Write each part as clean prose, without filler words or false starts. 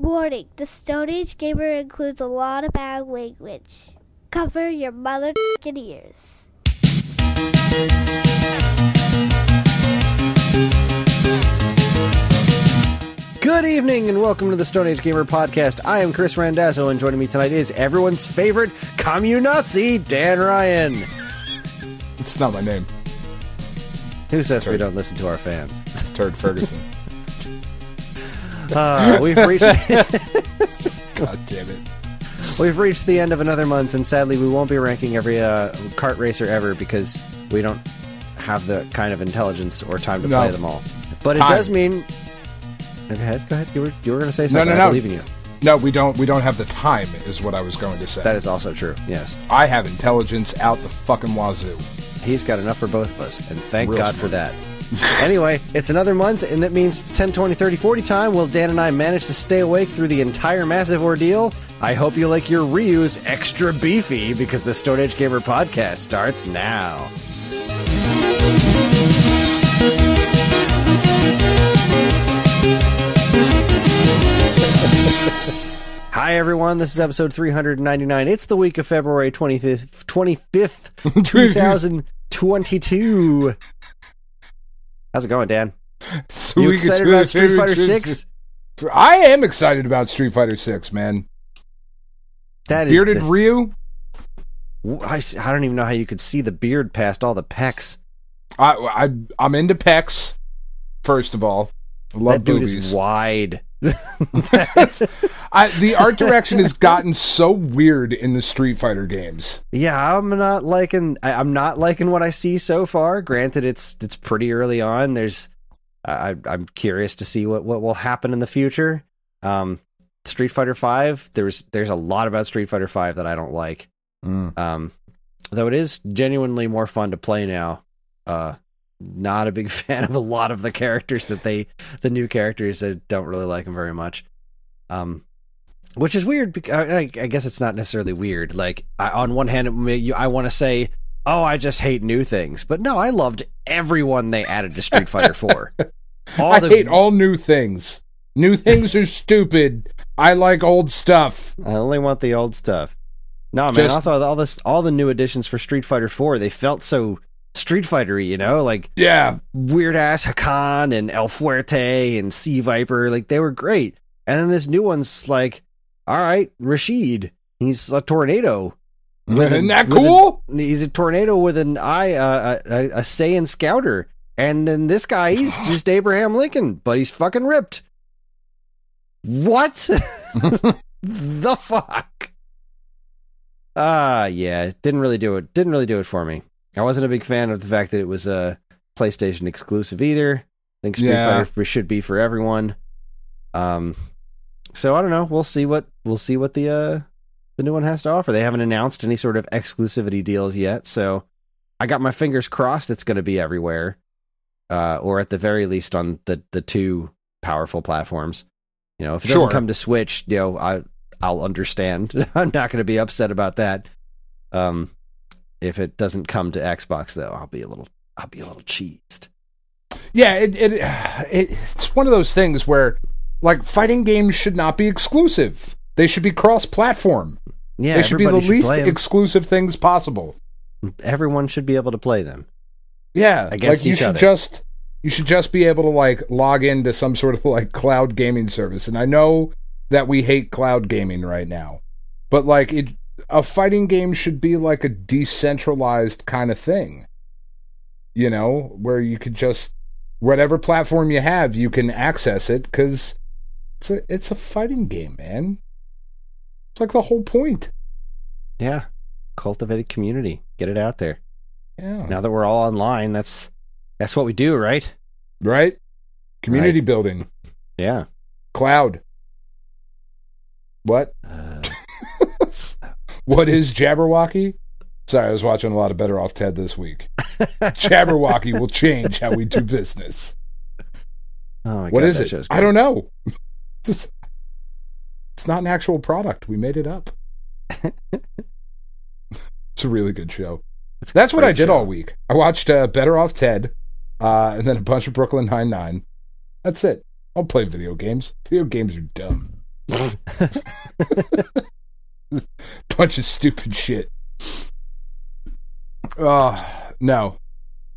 Warning, the Stone Age Gamer includes a lot of bad language. Cover your mother***ing ears. Good evening and welcome to the Stone Age Gamer Podcast. I am Kris Randazzo and joining me tonight is everyone's favorite communazi, Dan Ryan. It's not my name. Who says we don't listen to our fans? It's Turd Ferguson. We've reached... God damn it. We've reached the end of another month, and sadly we won't be ranking every kart racer ever because we don't have the kind of intelligence or time to play them all. But it does mean... Go ahead. You were going to say something. No. I believe in you. No, we don't have the time, is what I was going to say. That is also true, yes. I have intelligence out the fucking wazoo. He's got enough for both of us, and thank God for that. Anyway, it's another month, and that means it's 10, 20, 30, 40 time. Will Dan and I manage to stay awake through the entire massive ordeal? I hope you like your Ryu's extra beefy, because the Stone Age Gamer Podcast starts now. Hi everyone, this is episode 399. It's the week of February 25th 2022. How's it going, Dan? You excited about Street Fighter 6? I am excited about Street Fighter 6, man. That Bearded is Ryu? I don't even know how you could see the beard past all the pecs. I'm into pecs, first of all. I love that dude boobies. Is wide. The art direction has gotten so weird in the Street Fighter games. Yeah, I'm not liking what I see so far. Granted, it's pretty early on. I'm curious to see what will happen in the future. Street Fighter V, there's a lot about Street Fighter V that I don't like. Though it is genuinely more fun to play now. Not a big fan of a lot of the characters the new characters. I don't really like them very much. Which is weird. Because I guess it's not necessarily weird. Like, on one hand, I want to say, oh, I just hate new things. But no, I loved everyone they added to Street Fighter 4. I hate all new things. New things are stupid. I like old stuff. I only want the old stuff. No, man, I thought all the new additions for Street Fighter 4, they felt so Street Fighter-y, you know? Like, yeah, weird-ass Hakan and El Fuerte and Sea Viper, like, they were great. And then this new one's like, all right, Rashid, he's a tornado. Isn't that cool? He's a tornado with an eye, a Saiyan Scouter. And then this guy, he's just Abraham Lincoln, but he's fucking ripped. What? The fuck? Yeah, it didn't really do it. Didn't really do it for me. I wasn't a big fan of the fact that it was a PlayStation exclusive either. I think Street Fighter should be for everyone. So I don't know. We'll see what the new one has to offer. They haven't announced any sort of exclusivity deals yet, so I got my fingers crossed it's going to be everywhere, or at the very least on the two powerful platforms. You know, if it doesn't come to Switch, you know, I'll understand. I'm not going to be upset about that. If it doesn't come to Xbox, though, I'll be a little cheesed. Yeah, it's one of those things where, like, fighting games should not be exclusive. They should be cross-platform. Yeah, they should be the least exclusive things possible. Everyone should be able to play them. Yeah, against each other. You should just be able to, like, log into some sort of, like, cloud gaming service. And I know that we hate cloud gaming right now, but, like, a fighting game should be like a decentralized kind of thing, you know, where you could just, whatever platform you have, you can access it, because it's a fighting game, man. It's like the whole point. Yeah. Cultivate a community. Get it out there. Yeah. Now that we're all online, that's what we do, right? Right? Community building. Yeah. Cloud. What? What is Jabberwocky? Sorry, I was watching a lot of Better Off Ted this week. Jabberwocky will change how we do business. Oh my God, what is it? I don't know. It's not an actual product. We made it up. It's a really good show. That's what I did all week. I watched Better Off Ted, and then a bunch of Brooklyn Nine-Nine. That's it. I'll play video games. Video games are dumb. Bunch of stupid shit. No.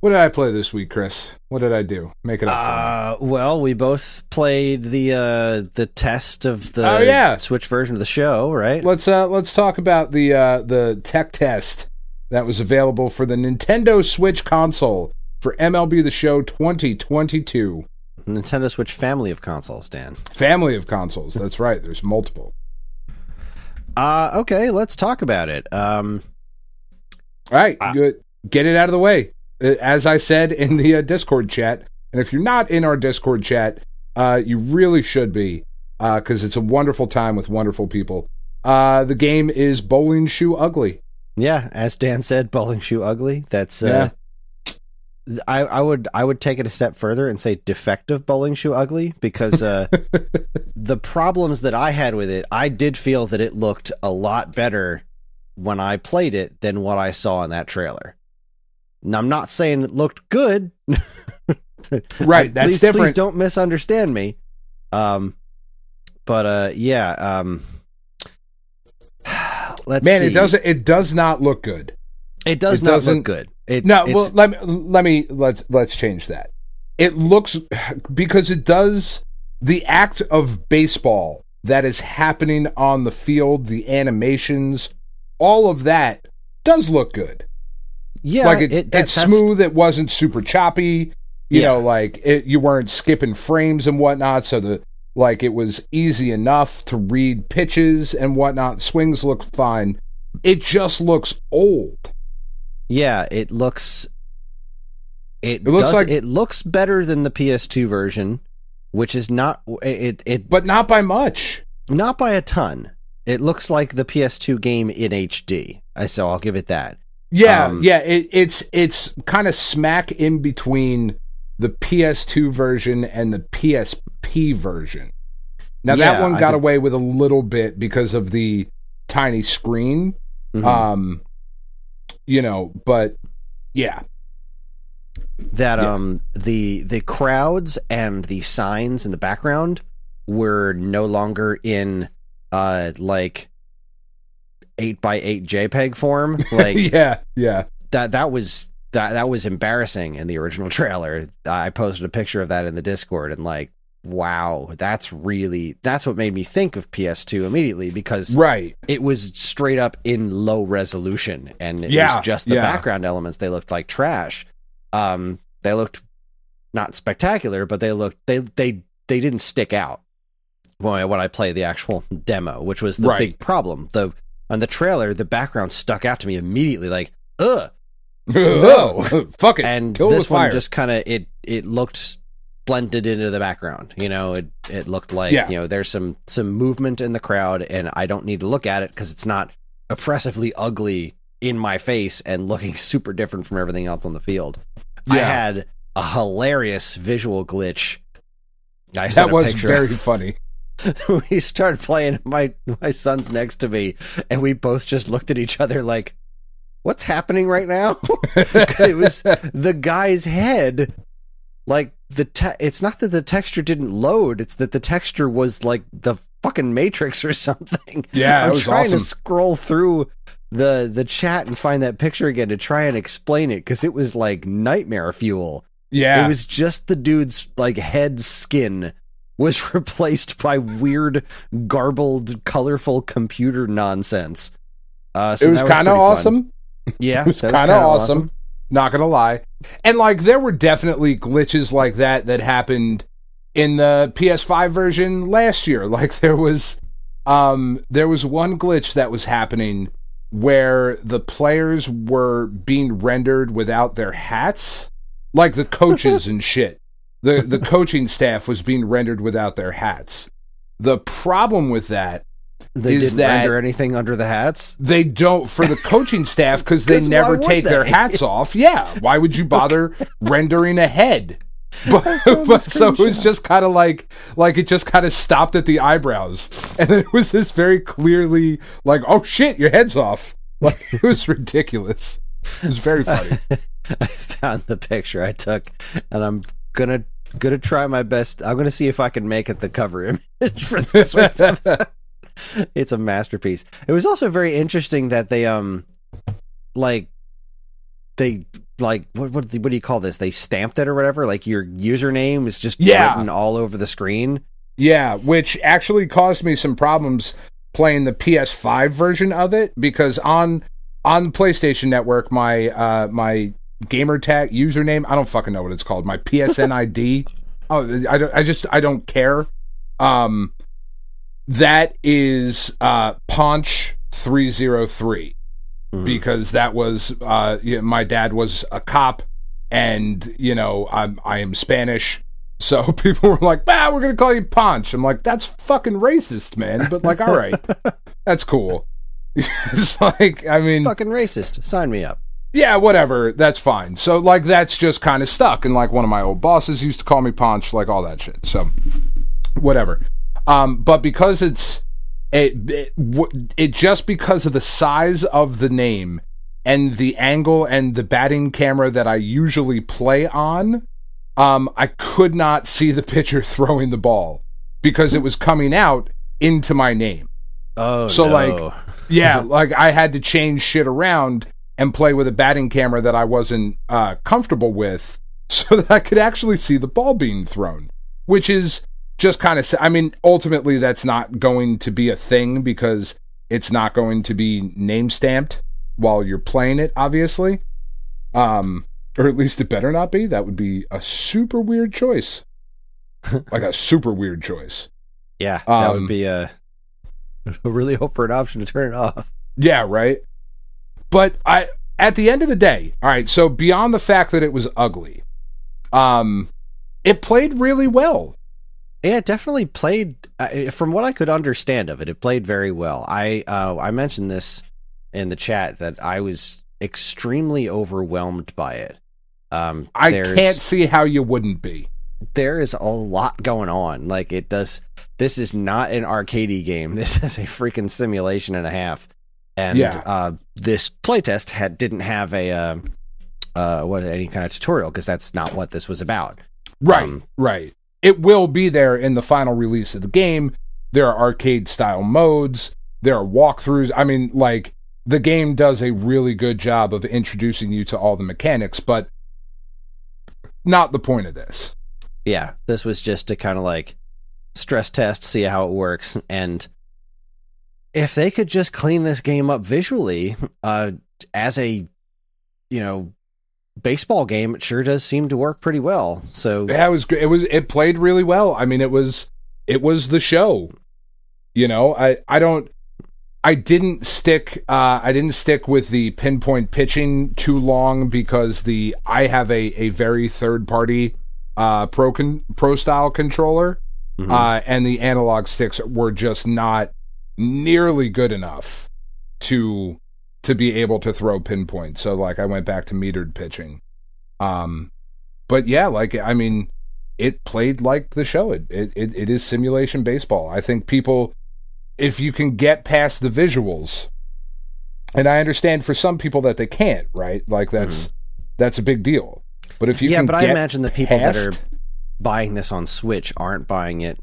What did I play this week, Chris? What did I do? Make it up for me. Well, we both played the test of the Switch version of the show, right? Let's talk about the tech test that was available for the Nintendo Switch console for MLB The Show 2022. Nintendo Switch family of consoles, Dan. Family of consoles. That's right. There's multiple. Okay, let's talk about it. All right, good. Get it out of the way. As I said in the Discord chat, and if you're not in our Discord chat, you really should be, because it's a wonderful time with wonderful people. The game is Bowling Shoe Ugly. Yeah, as Dan said, Bowling Shoe Ugly. That's I would take it a step further and say defective Bowling Shoe Ugly, because the problems that I had with it, I did feel that it looked a lot better when I played it than what I saw in that trailer. Now, I'm not saying it looked good. Right, that's different. Please don't misunderstand me. Let's see. It does not look good. It does not look good. Let's change that. It looks, because it does the act of baseball that is happening on the field, the animations, all of that does look good. Yeah, like it's smooth. It wasn't super choppy. You know, like you weren't skipping frames and whatnot. So it was easy enough to read pitches and whatnot. Swings looked fine. It just looks old. Yeah, it looks better than the PS2 version, which is not but not by much. Not by a ton. It looks like the PS2 game in HD. So I'll give it that. Yeah, it's kind of smack in between the PS2 version and the PSP version. Now that one got away with a little bit because of the tiny screen. Mm-hmm. But yeah. That the crowds and the signs in the background were no longer in 8x8 JPEG form. Like that was embarrassing in the original trailer. I posted a picture of that in the Discord, and wow, that's what made me think of PS2 immediately, because it was straight up in low resolution, and it was just the background elements. They looked like trash. They looked not spectacular, but they didn't stick out when I played the actual demo, which was the big problem. On the trailer, the background stuck out to me immediately, like, ugh, no, fuck it. And kill this one fire. just kind of it looked blended into the background. It looked like there's some movement in the crowd, and I don't need to look at it because it's not oppressively ugly in my face and looking super different from everything else on the field. I had a hilarious visual glitch. That was very funny. We started playing, my son's next to me, and we both just looked at each other like, what's happening right now? It was the guy's head. Like, it's not that the texture didn't load, it's that the texture was like the fucking Matrix or something. Yeah, I'm was trying awesome. to scroll through the chat and find that picture again to try and explain it, because it was like nightmare fuel. Yeah. It was just the dude's head skin was replaced by weird, garbled, colorful computer nonsense. So it was kind of awesome. Yeah, it was kind of awesome. Not gonna lie. And there were definitely glitches like that happened in the PS5 version last year. There was one glitch that was happening where the players were being rendered without their hats, like the coaches and shit. The coaching staff was being rendered without their hats. The problem with that is didn't render anything under the hats? They don't for the coaching staff, because they never take their hats off. Yeah, why would you bother rendering a head? But so it was just kind of like it just kind of stopped at the eyebrows, and it was this very clearly oh shit, your head's off. It was ridiculous. It was very funny. I found the picture I took, and I'm gonna gonna try my best. I'm gonna see if I can make it the cover image for this week's episode. It's a masterpiece. It was also very interesting that they what do you call this? They stamped it or whatever. Like your username is just written all over the screen. Yeah, which actually caused me some problems playing the PS5 version of it, because on PlayStation Network, my gamer tag username, I don't fucking know what it's called, my PSN ID. I don't care. That is Paunch 303, because that was my dad was a cop, and I am Spanish. So people were like, we're going to call you Paunch. I'm like, that's fucking racist, man. But like, all right, that's cool. It's like, I mean... It's fucking racist. Sign me up. Yeah, whatever. That's fine. So like, that's just kind of stuck. And like, one of my old bosses used to call me Paunch, like all that shit. So whatever. But because it just because of the size of the name and the angle and the batting camera that I usually play on, I could not see the pitcher throwing the ball because it was coming out into my name. Oh, so no. Like, yeah, like I had to change shit around and play with a batting camera that I wasn't comfortable with so that I could actually see the ball being thrown, which is just kind of, I mean, ultimately that's not going to be a thing because it's not going to be name stamped while you're playing it, obviously. Or at least it better not be. That would be a super weird choice. Like a super weird choice. Yeah, that would be I really hope for an option to turn it off. Yeah, right? But at the end of the day, all right, so beyond the fact that it was ugly, it played really well. Yeah, it definitely played, from what I could understand of it, it played very well. I mentioned this in the chat that I was extremely overwhelmed by it. I can't see how you wouldn't be. There is a lot going on. Like, this is not an arcadey game. This is a freaking simulation and a half. And this playtest didn't have any kind of tutorial, because that's not what this was about. Right, right. It will be there in the final release of the game. There are arcade-style modes. There are walkthroughs. I mean, like, the game does a really good job of introducing you to all the mechanics, but not the point of this. Yeah, this was just to kind of like stress test, see how it works, and if they could just clean this game up visually, as a, baseball game, it sure does seem to work pretty well. So yeah, it was great. It played really well. I mean, it was the show. I didn't stick with the pinpoint pitching too long because I have a very third party pro style controller, and the analog sticks were just not nearly good enough to be able to throw pinpoint. So like I went back to metered pitching. But yeah, like, I mean, it played like the show. It is simulation baseball. I think people, if you can get past the visuals, and I understand for some people that they can't, right? Like that's a big deal. But if you can I imagine the people that are past... buying this on Switch aren't buying it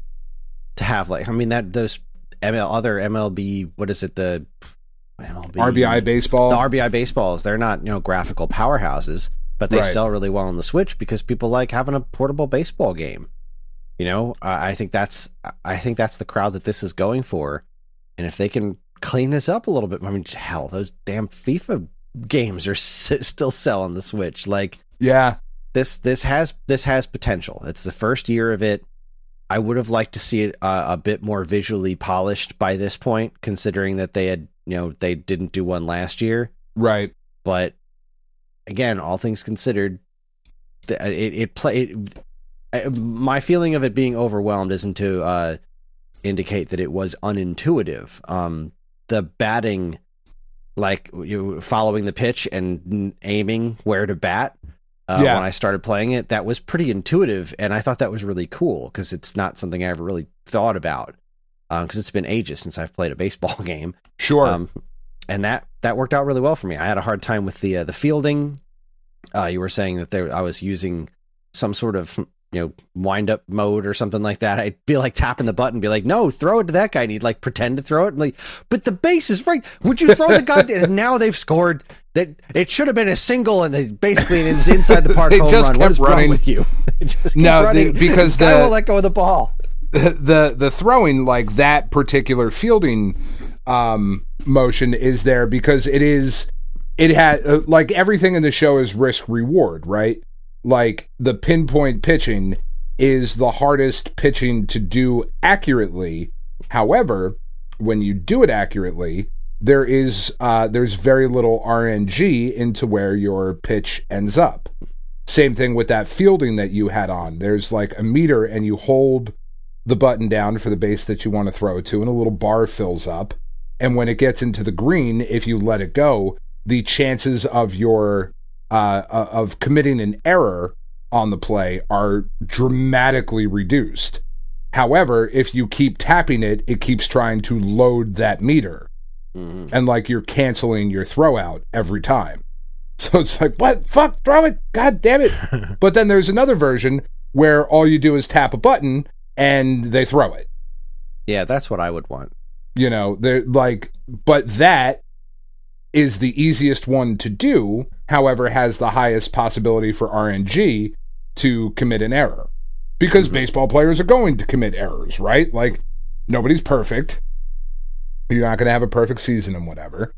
to have, like, I mean, those other MLB, what is it, the MLB, RBI baseball, the RBI baseballs, they're not graphical powerhouses, but they sell really well on the Switch because people like having a portable baseball game. I think that's the crowd that this is going for, and if they can clean this up a little bit, I mean, hell, those damn FIFA games are still selling the Switch. Like, yeah, this has potential. It's the first year of it. I would have liked to see it a bit more visually polished by this point, considering that they had, they didn't do one last year. Right. But again, all things considered, my feeling of it being overwhelmed isn't to indicate that it was unintuitive. The batting, like you following the pitch and aiming where to bat, when I started playing it, that was pretty intuitive, and I thought that was really cool because it's not something I ever really thought about, because it's been ages since I've played a baseball game. Sure. And that worked out really well for me. I had a hard time with the fielding. You were saying that I was using some sort of wind up mode or something like that, I'd be like tapping the button, be like, no, throw it to that guy, and he'd like pretend to throw it. I'm like, but the base is right. Would you throw the goddamn? And now they've scored. That it should have been a single, and they basically it's inside the park home run. What is wrong with you? Because the guy will let go of the ball. The throwing, like that particular fielding motion is there because it had like everything in the show is risk reward, right? Like the pinpoint pitching is the hardest pitching to do accurately. However, when you do it accurately, there's very little RNG into where your pitch ends up. Same thing with that fielding that you had on. There's like a meter, and you hold the button down for the base that you want to throw it to, and a little bar fills up. And when it gets into the green, if you let it go, the chances of your of committing an error on the play are dramatically reduced. However, if you keep tapping it, it keeps trying to load that meter. Mm-hmm. And like you're canceling your throw out every time. So it's like, what? Fuck, throw it. God damn it. But then there's another version where all you do is tap a button and they throw it. Yeah, that's what I would want. They're like, but that is the easiest one to do, however, has the highest possibility for RNG to commit an error. Because baseball players are going to commit errors, right? Like, nobody's perfect. You're not going to have a perfect season and whatever.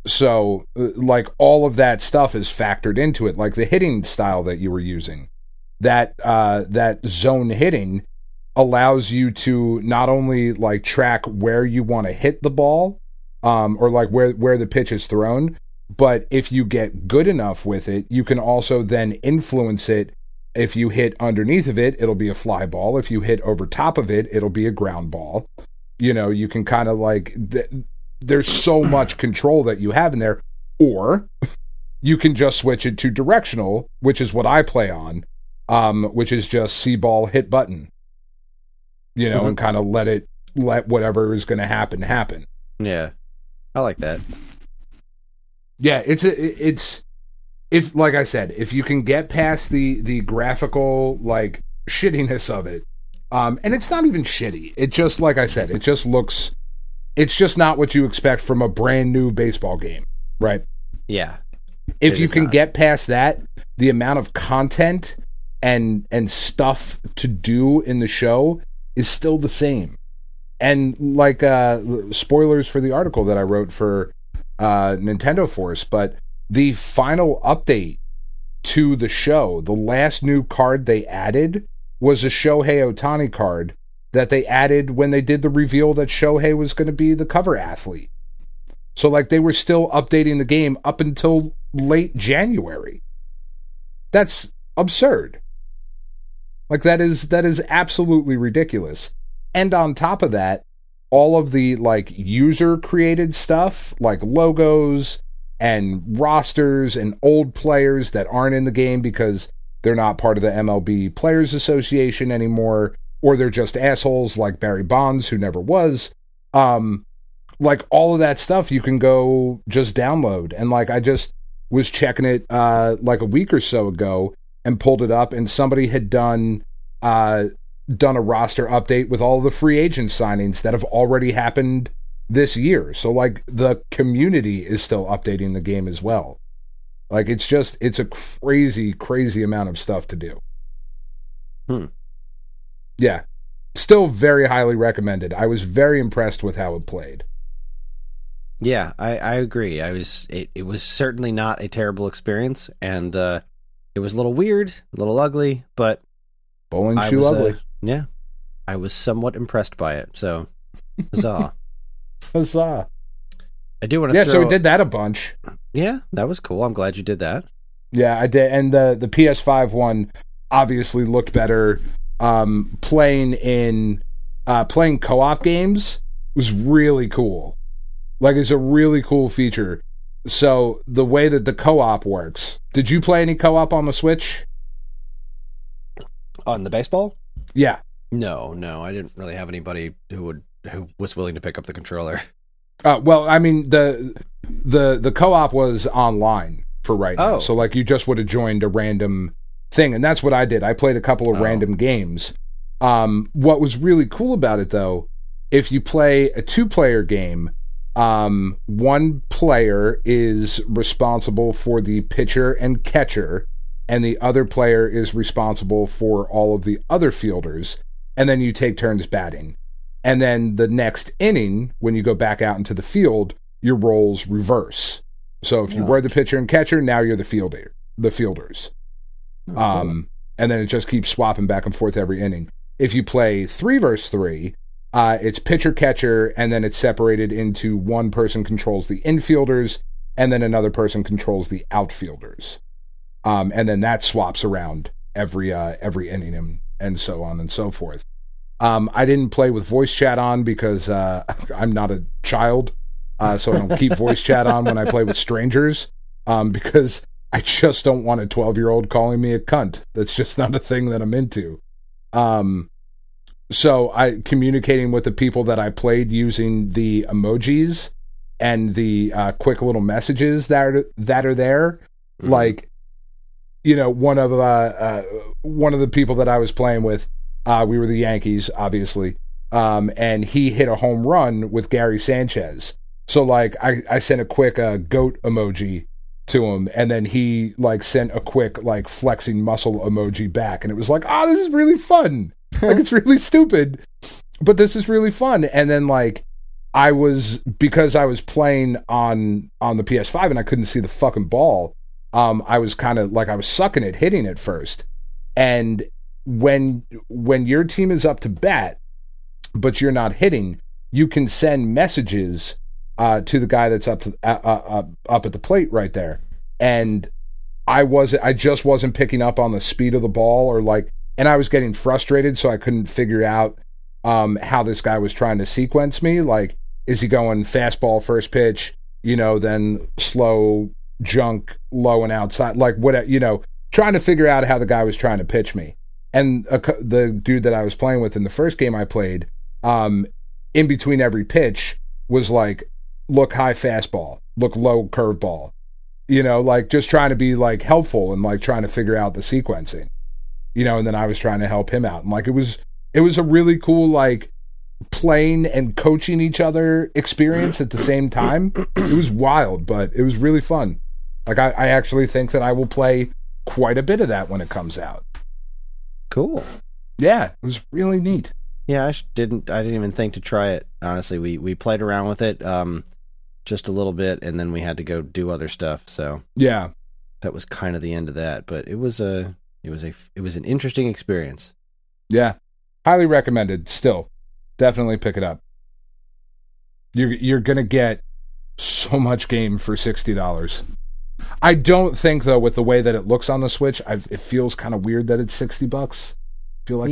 So, like, all of that stuff is factored into it. Like the hitting style that you were using, that zone hitting allows you to not only like track where you want to hit the ball, or like where the pitch is thrown, but if you get good enough with it, you can also then influence it. If you hit underneath of it, it'll be a fly ball. If you hit over top of it, it'll be a ground ball. You can kind of like, there's so much control that you have in there. Or you can just switch it to directional, which is what I play on, which is just see ball, hit button, and kind of let whatever is going to happen. Yeah. I like that. Yeah, if like I said, if you can get past the graphical like shittiness of it, and it's not even shitty. It just, like I said, it just looks, it's just not what you expect from a brand new baseball game, right? Yeah. If you can get past that, the amount of content and stuff to do in the show is still the same. And like spoilers for the article that I wrote for Nintendo Force, but the final update to the show, the last new card they added was a Shohei Ohtani card that they added when they did the reveal that Shohei was going to be the cover athlete. So like they were still updating the game up until late January. That's absurd. Like that is absolutely ridiculous. And on top of that, all of the like user created stuff, like logos and rosters and old players that aren't in the game because they're not part of the MLB Players Association anymore, or they're just assholes like Barry Bonds, who never was. Like all of that stuff you can go just download. And like I just was checking it like a week or so ago and pulled it up, and somebody had done a roster update with all the free agent signings that have already happened this year. So like the community is still updating the game as well. Like it's a crazy amount of stuff to do. Yeah. Still very highly recommended. I was very impressed with how it played. Yeah, I agree. It was certainly not a terrible experience, and it was a little weird, a little ugly, but bowling shoe ugly. Yeah. I was somewhat impressed by it. So huzzah. Huzzah. I do want to so we did that a bunch. Yeah, that was cool. I'm glad you did that. Yeah, I did. And the PS5 one obviously looked better. Playing co-op games was really cool. Like, it's a really cool feature. So the way that the co-op works, did you play any co-op on the Switch? On the baseball? Yeah. No, I didn't really have anybody who was willing to pick up the controller. Well, I mean, the co-op was online for right now. So like you just would have joined a random thing. And that's what I did. I played a couple of random games. What was really cool about it, though, if you play a 2-player game, one player is responsible for the pitcher and catcher, and the other player is responsible for all of the other fielders, and then you take turns batting. And then the next inning, when you go back out into the field, your roles reverse. So if you were the pitcher and catcher, now you're the fielders. And then it just keeps swapping back and forth every inning. If you play 3 versus 3, it's pitcher catcher, and then it's separated into one person controls the infielders, and then another person controls the outfielders. And then that swaps around every inning and so on and so forth. I didn't play with voice chat on because I'm not a child, so I don't keep voice chat on when I play with strangers, because I just don't want a 12-year-old calling me a cunt. That's just not a thing that I'm into. So I communicating with the people that I played using the emojis and the quick little messages that are there. Mm-hmm. Like, you know, one of the people that I was playing with, we were the Yankees, obviously, and he hit a home run with Gary Sanchez. So like I sent a quick goat emoji to him, and then he like sent a quick like flexing muscle emoji back, and it was like, this is really fun. Like, it's really stupid, but this is really fun. And then like because I was playing on the PS5 and I couldn't see the fucking ball, I was kind of like, I was sucking at hitting it first. And when your team is up to bat, but you're not hitting, you can send messages to the guy that's up at the plate right there. And I just wasn't picking up on the speed of the ball, or like, and I was getting frustrated, so I couldn't figure out how this guy was trying to sequence me. Like, is he going fastball first pitch, you know, then slow junk, low and outside, like what, you know, trying to figure out how the guy was trying to pitch me. And the dude that I was playing with in the first game I played, in between every pitch was like, look high fastball, look low curveball, you know, like just trying to be like helpful and like trying to figure out the sequencing, you know. And then I was trying to help him out, and like it was a really cool like playing and coaching each other experience at the same time. It was wild, but it was really fun. Like I actually think that I will play quite a bit of that when it comes out. Cool. Yeah, it was really neat. Yeah, I didn't even think to try it. Honestly, we played around with it just a little bit, and then we had to go do other stuff. So yeah, that was kind of the end of that. But it was an interesting experience. Yeah, highly recommended. Still, definitely pick it up. You're gonna get so much game for $60. I don't think though, with the way that it looks on the Switch, it feels kind of weird that it's $60. I feel like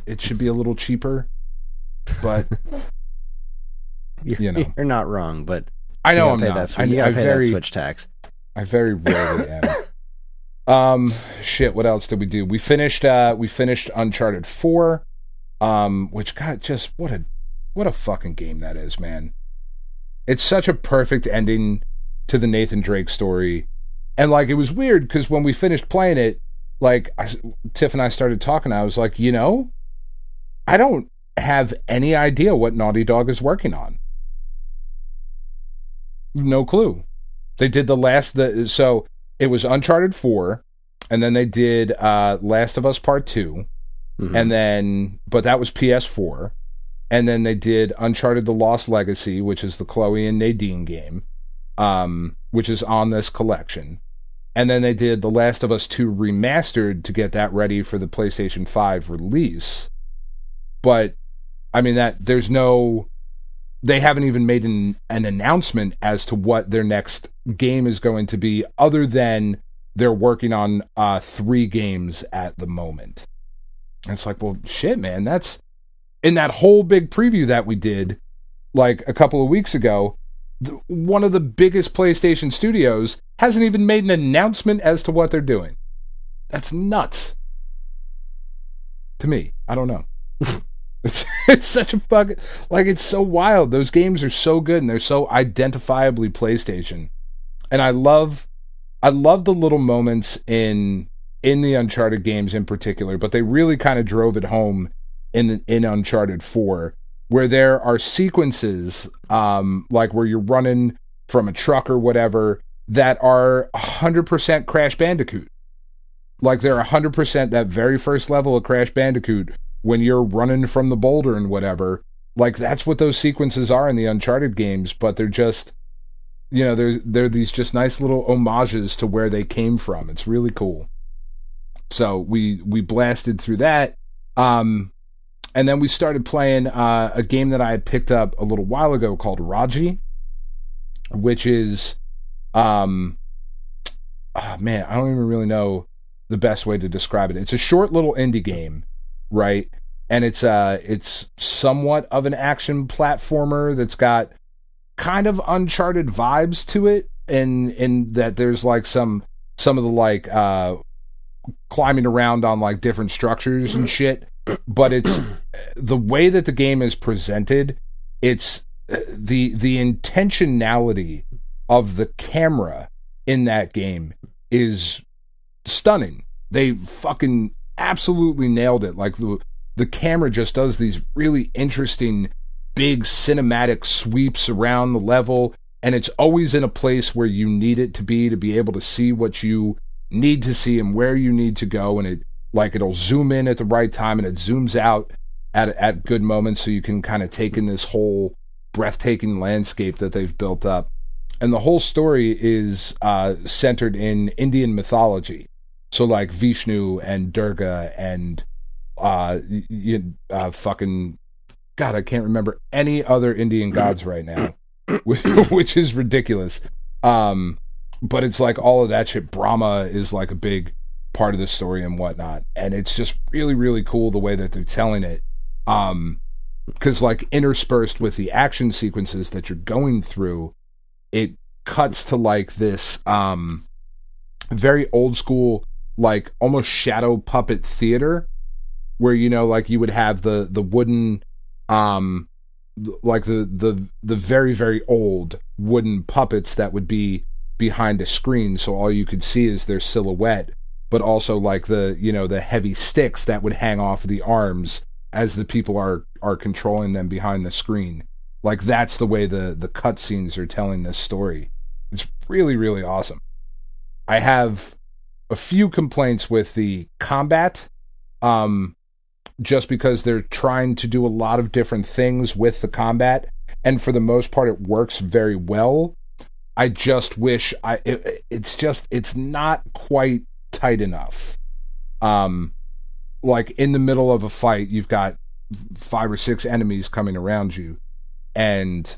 it should be a little cheaper, but you're not wrong. But I know I'm not. You gotta pay that Switch tax. I very rarely am. Shit. What else did we do? We finished Uncharted 4, which God, just what a fucking game that is, man. It's such a perfect ending to the Nathan Drake story. And like, it was weird because when we finished playing it, like Tiff and I started talking, I was like, you know, I don't have any idea what Naughty Dog is working on. No clue. They did so it was Uncharted 4, and then they did Last of Us Part 2, mm-hmm. and then, but that was PS4, and then they did Uncharted The Lost Legacy, which is the Chloe and Nadine game, which is on this collection. And then they did The Last of Us 2 Remastered to get that ready for the PlayStation 5 release. But, I mean, they haven't even made an announcement as to what their next game is going to be, other than they're working on 3 games at the moment. And it's like, well, shit, man, that's... In that whole big preview that we did, like, a couple of weeks ago, one of the biggest PlayStation studios hasn't even made an announcement as to what they're doing. That's nuts. To me. I don't know. It's such a fucking... Like, it's so wild. Those games are so good, and they're so identifiably PlayStation. And I love the little moments in in the Uncharted games in particular, but they really kind of drove it home in Uncharted 4, where there are sequences, like where you're running from a truck or whatever, that are 100% Crash Bandicoot. Like they're 100% that very first level of Crash Bandicoot when you're running from the boulder and whatever. Like that's what those sequences are in the Uncharted games, but they're just, you know, they're these just nice little homages to where they came from. It's really cool. So we blasted through that. And then we started playing a game that I had picked up a little while ago called Raji, which is, man, I don't even really know the best way to describe it. It's a short little indie game, right? And it's somewhat of an action platformer that's got kind of Uncharted vibes to it, in that there's like some of the like climbing around on like different structures and shit. But it's the way that the game is presented. It's the intentionality of the camera in that game is stunning. They fucking absolutely nailed it. Like the camera just does these really interesting big cinematic sweeps around the level, and it's always in a place where you need it to be able to see what you need to see and where you need to go, and it'll zoom in at the right time and it zooms out at good moments, so you can kind of take in this whole breathtaking landscape that they've built up. And the whole story is centered in Indian mythology. So like Vishnu and Durga and fucking God, I can't remember any other Indian gods right now, which is ridiculous. But it's like all of that shit. Brahma is like a big part of the story and whatnot, and it's just really, really cool the way that they're telling it. Because like interspersed with the action sequences that you're going through, it cuts to like this very old school, like almost shadow puppet theater, where, you know, like you would have the wooden, like the very, very old wooden puppets that would be behind a screen, so all you could see is their silhouette, but also like the, you know, the heavy sticks that would hang off of the arms as the people are controlling them behind the screen. Like that's the way the cutscenes are telling this story. It's really, really awesome. I have a few complaints with the combat, just because they're trying to do a lot of different things with the combat, and for the most part it works very well. I just wish it's not quite tight enough. Like in the middle of a fight, you've got 5 or 6 enemies coming around you, and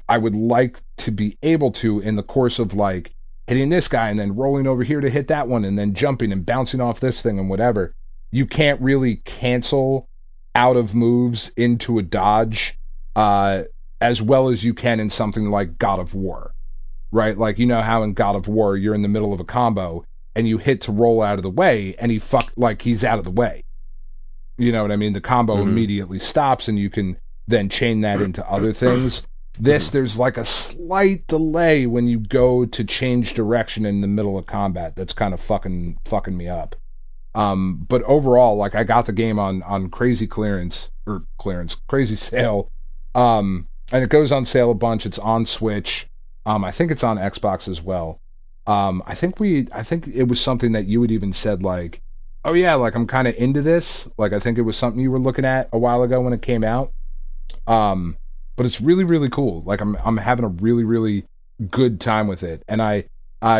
I would like to be able to, in the course of like hitting this guy and then rolling over here to hit that one and then jumping and bouncing off this thing and whatever, you can't really cancel out of moves into a dodge as well as you can in something like God of War, right? Like, you know how in God of War you're in the middle of a combo and you hit to roll out of the way, and he's out of the way. You know what I mean? The combo immediately stops, and you can then chain that into other things. There's like a slight delay when you go to change direction in the middle of combat. That's kind of fucking me up. But overall, like, I got the game on crazy crazy sale. And it goes on sale a bunch. It's on Switch. I think it's on Xbox as well. I think it was something that you had even said, like, oh yeah, like I'm kind of into this. Like, I think it was something you were looking at a while ago when it came out. But it's really, really cool. Like, I'm having a really, really good time with it. And I,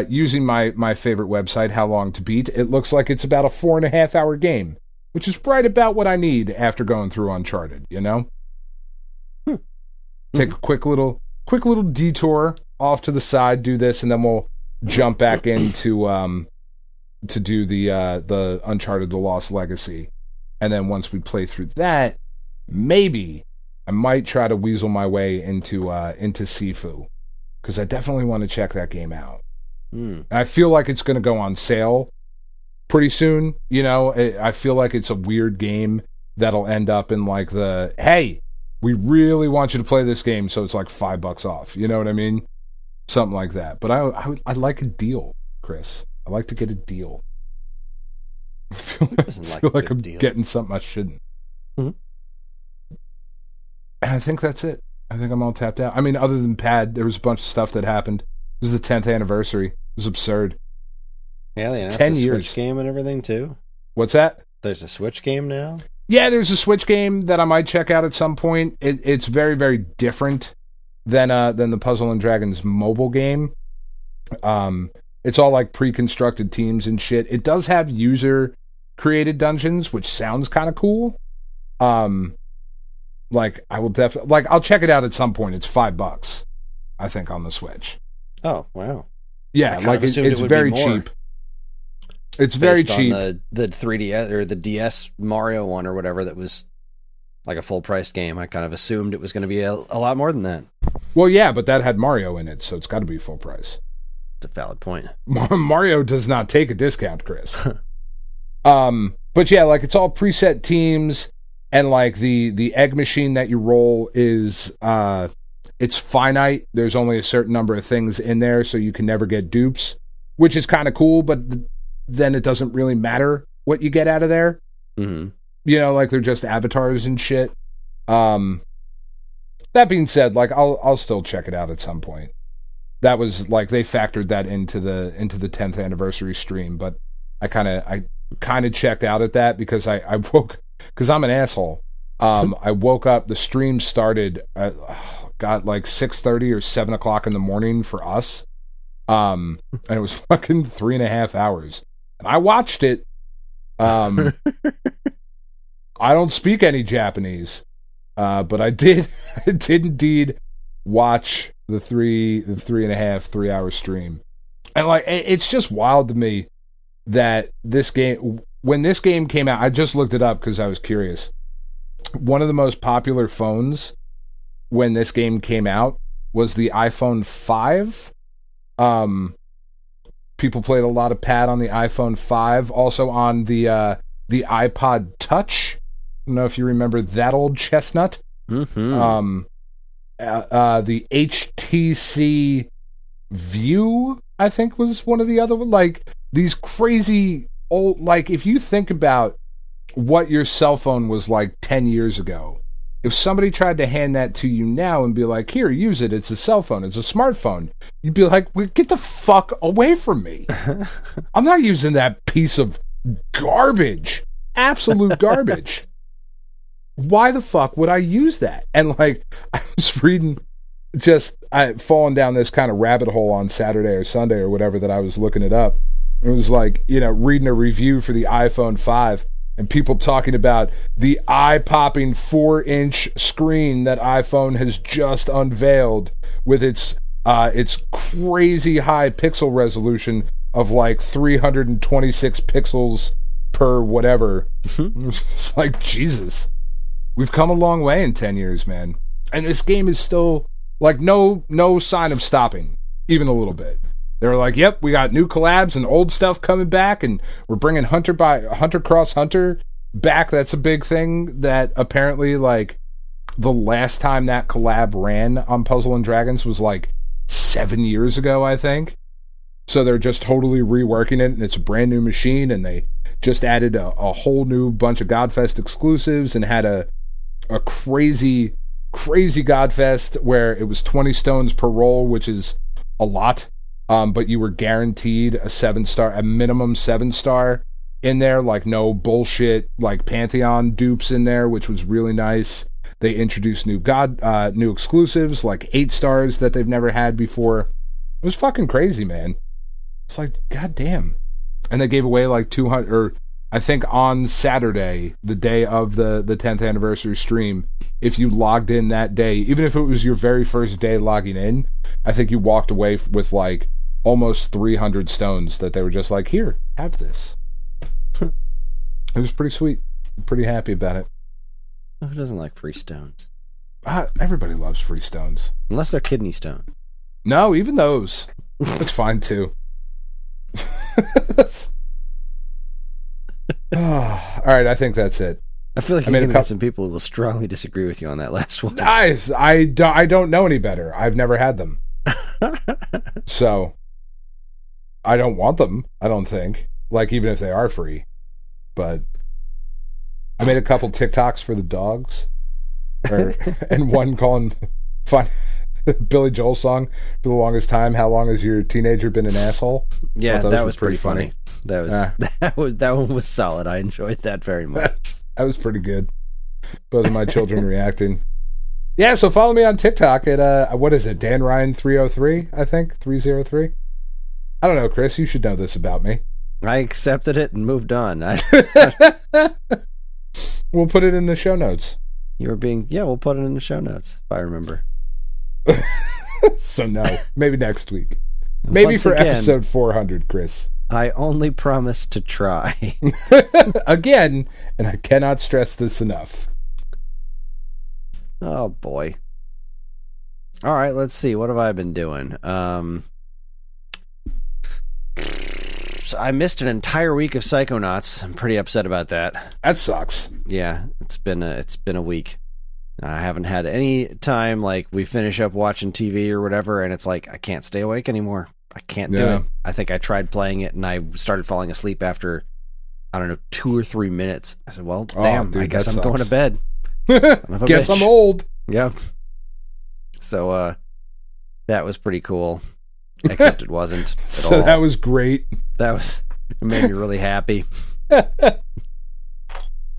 using my favorite website, How Long to Beat, it looks like it's about a 4.5 hour game, which is right about what I need after going through Uncharted, you know? Take a quick little detour off to the side, do this, and then we'll jump back into to do the Uncharted: The Lost Legacy. And then once we play through that, maybe I might try to weasel my way into Sifu, because I definitely want to check that game out. And I feel like it's going to go on sale pretty soon. You know, I feel like it's a weird game that'll end up in like the, hey, we really want you to play this game, so it's like $5 off. You know what I mean? Something like that. But I like a deal, Chris. I like to get a deal. I feel like I'm getting something I shouldn't. Mhm. And I think that's it. I think I'm all tapped out. I mean, other than Pad, there was a bunch of stuff that happened. It was the 10th anniversary. It was absurd. Yeah, they announced 10 a years. Switch game and everything, too. What's that? There's a Switch game now? Yeah, there's a Switch game that I might check out at some point. It's very, very different than the Puzzle and Dragons mobile game. It's all like pre-constructed teams and shit. It does have user-created dungeons, which sounds kind of cool. Like I will definitely I'll check it out at some point. It's $5, I think, on the Switch. Oh, wow. Yeah, like it's very cheap. It's very cheap. On the 3DS or the DS Mario one or whatever that was like a full price game. I kind of assumed it was going to be a lot more than that. Well, yeah, but that had Mario in it, so it's got to be full price. It's a valid point. Mario does not take a discount, Chris. But yeah, like it's all preset teams, and like the egg machine that you roll is it's finite. There's only a certain number of things in there, so you can never get dupes, which is kind of cool, but then it doesn't really matter what you get out of there. Mm-hmm. You know, like they're just avatars and shit. That being said, like I'll still check it out at some point. That was like they factored that into the 10th anniversary stream, but I kind of checked out at that because I woke, because I'm an asshole. I woke up. The stream started at like 6:30 or 7 o'clock in the morning for us, and it was fucking 3.5 hours. And I watched it. I don't speak any Japanese, but I did indeed watch the 3.5 hour stream. And like it's just wild to me that this game, when this game came out, I just looked it up because I was curious. One of the most popular phones when this game came out was the iPhone 5. People played a lot of Pad on the iPhone 5, also on the iPod Touch. I don't know if you remember that old chestnut. Mm-hmm. The HTC View, I think, was one of the other ones. Like these crazy old, like if you think about what your cell phone was like 10 years ago, if somebody tried to hand that to you now and be like, here, use it, it's a cell phone, it's a smartphone, you'd be like, well, get the fuck away from me. I'm not using that piece of garbage. Absolute garbage. Why the fuck would I use that? And like, I was reading, falling down this kind of rabbit hole on Saturday or Sunday or whatever that I was looking it up. It was like, reading a review for the iPhone 5 and people talking about the eye-popping 4-inch screen that iPhone has just unveiled with its crazy high pixel resolution of like 326 pixels per whatever. It's like, Jesus. We've come a long way in 10 years, man. And this game is still, like, no sign of stopping, even a little bit. They're like, yep, we got new collabs and old stuff coming back, and we're bringing Hunter Cross Hunter back. That's a big thing that apparently, like, the last time that collab ran on Puzzle and Dragons was, like, 7 years ago, I think. So they're just totally reworking it, and it's a brand new machine, and they just added a whole new bunch of Godfest exclusives and had a crazy Godfest where it was 20 stones per roll, which is a lot. But you were guaranteed a minimum 7-star in there, like no bullshit, like Pantheon dupes in there, which was really nice. They introduced new exclusives, like 8 stars that they've never had before. It was fucking crazy, man. It's like, goddamn. And they gave away like 200, or I think on Saturday, the day of the 10th anniversary stream, if you logged in that day, even if it was your very first day logging in, I think you walked away with like almost 300 stones that they were just like, here, have this. It was pretty sweet. I'm pretty happy about it. Who doesn't like free stones? Everybody loves free stones. Unless they're kidney stone. No, even those. It's fine too. All right, I think that's it. I feel like you're going to get some people who will strongly disagree with you on that last one. Nice. I don't know any better. I've never had them. So, I don't want them, I don't think. Like, even if they are free. but I made a couple TikToks for the dogs, and one calling fun Billy Joel song for the longest time. How long has your teenager been an asshole? Yeah, that was pretty funny. That was that one was solid. I enjoyed that very much. That was pretty good. Both of my children reacting. Yeah, so follow me on TikTok at what is it, Dan Ryan 303, I think, 303. I don't know, Chris. You should know this about me. I accepted it and moved on. We'll put it in the show notes. We'll put it in the show notes if I remember. So no, maybe next week. Maybe for episode 400, Chris. I only promise to try. Again, and I cannot stress this enough. Oh boy. All right, let's see. What have I been doing? So I missed an entire week of Psychonauts. I'm pretty upset about that. That sucks. Yeah, it's been a week. I haven't had any time, like, we finish up watching TV or whatever, and it's like, I can't stay awake anymore. I can't do it. I think I tried playing it, and I started falling asleep after, I don't know, 2 or 3 minutes. I said, well, damn, dude, I guess I'm going to bed. Guess I'm old. Yep. So, that was pretty cool. Except it wasn't at all. That was great. It made me really happy.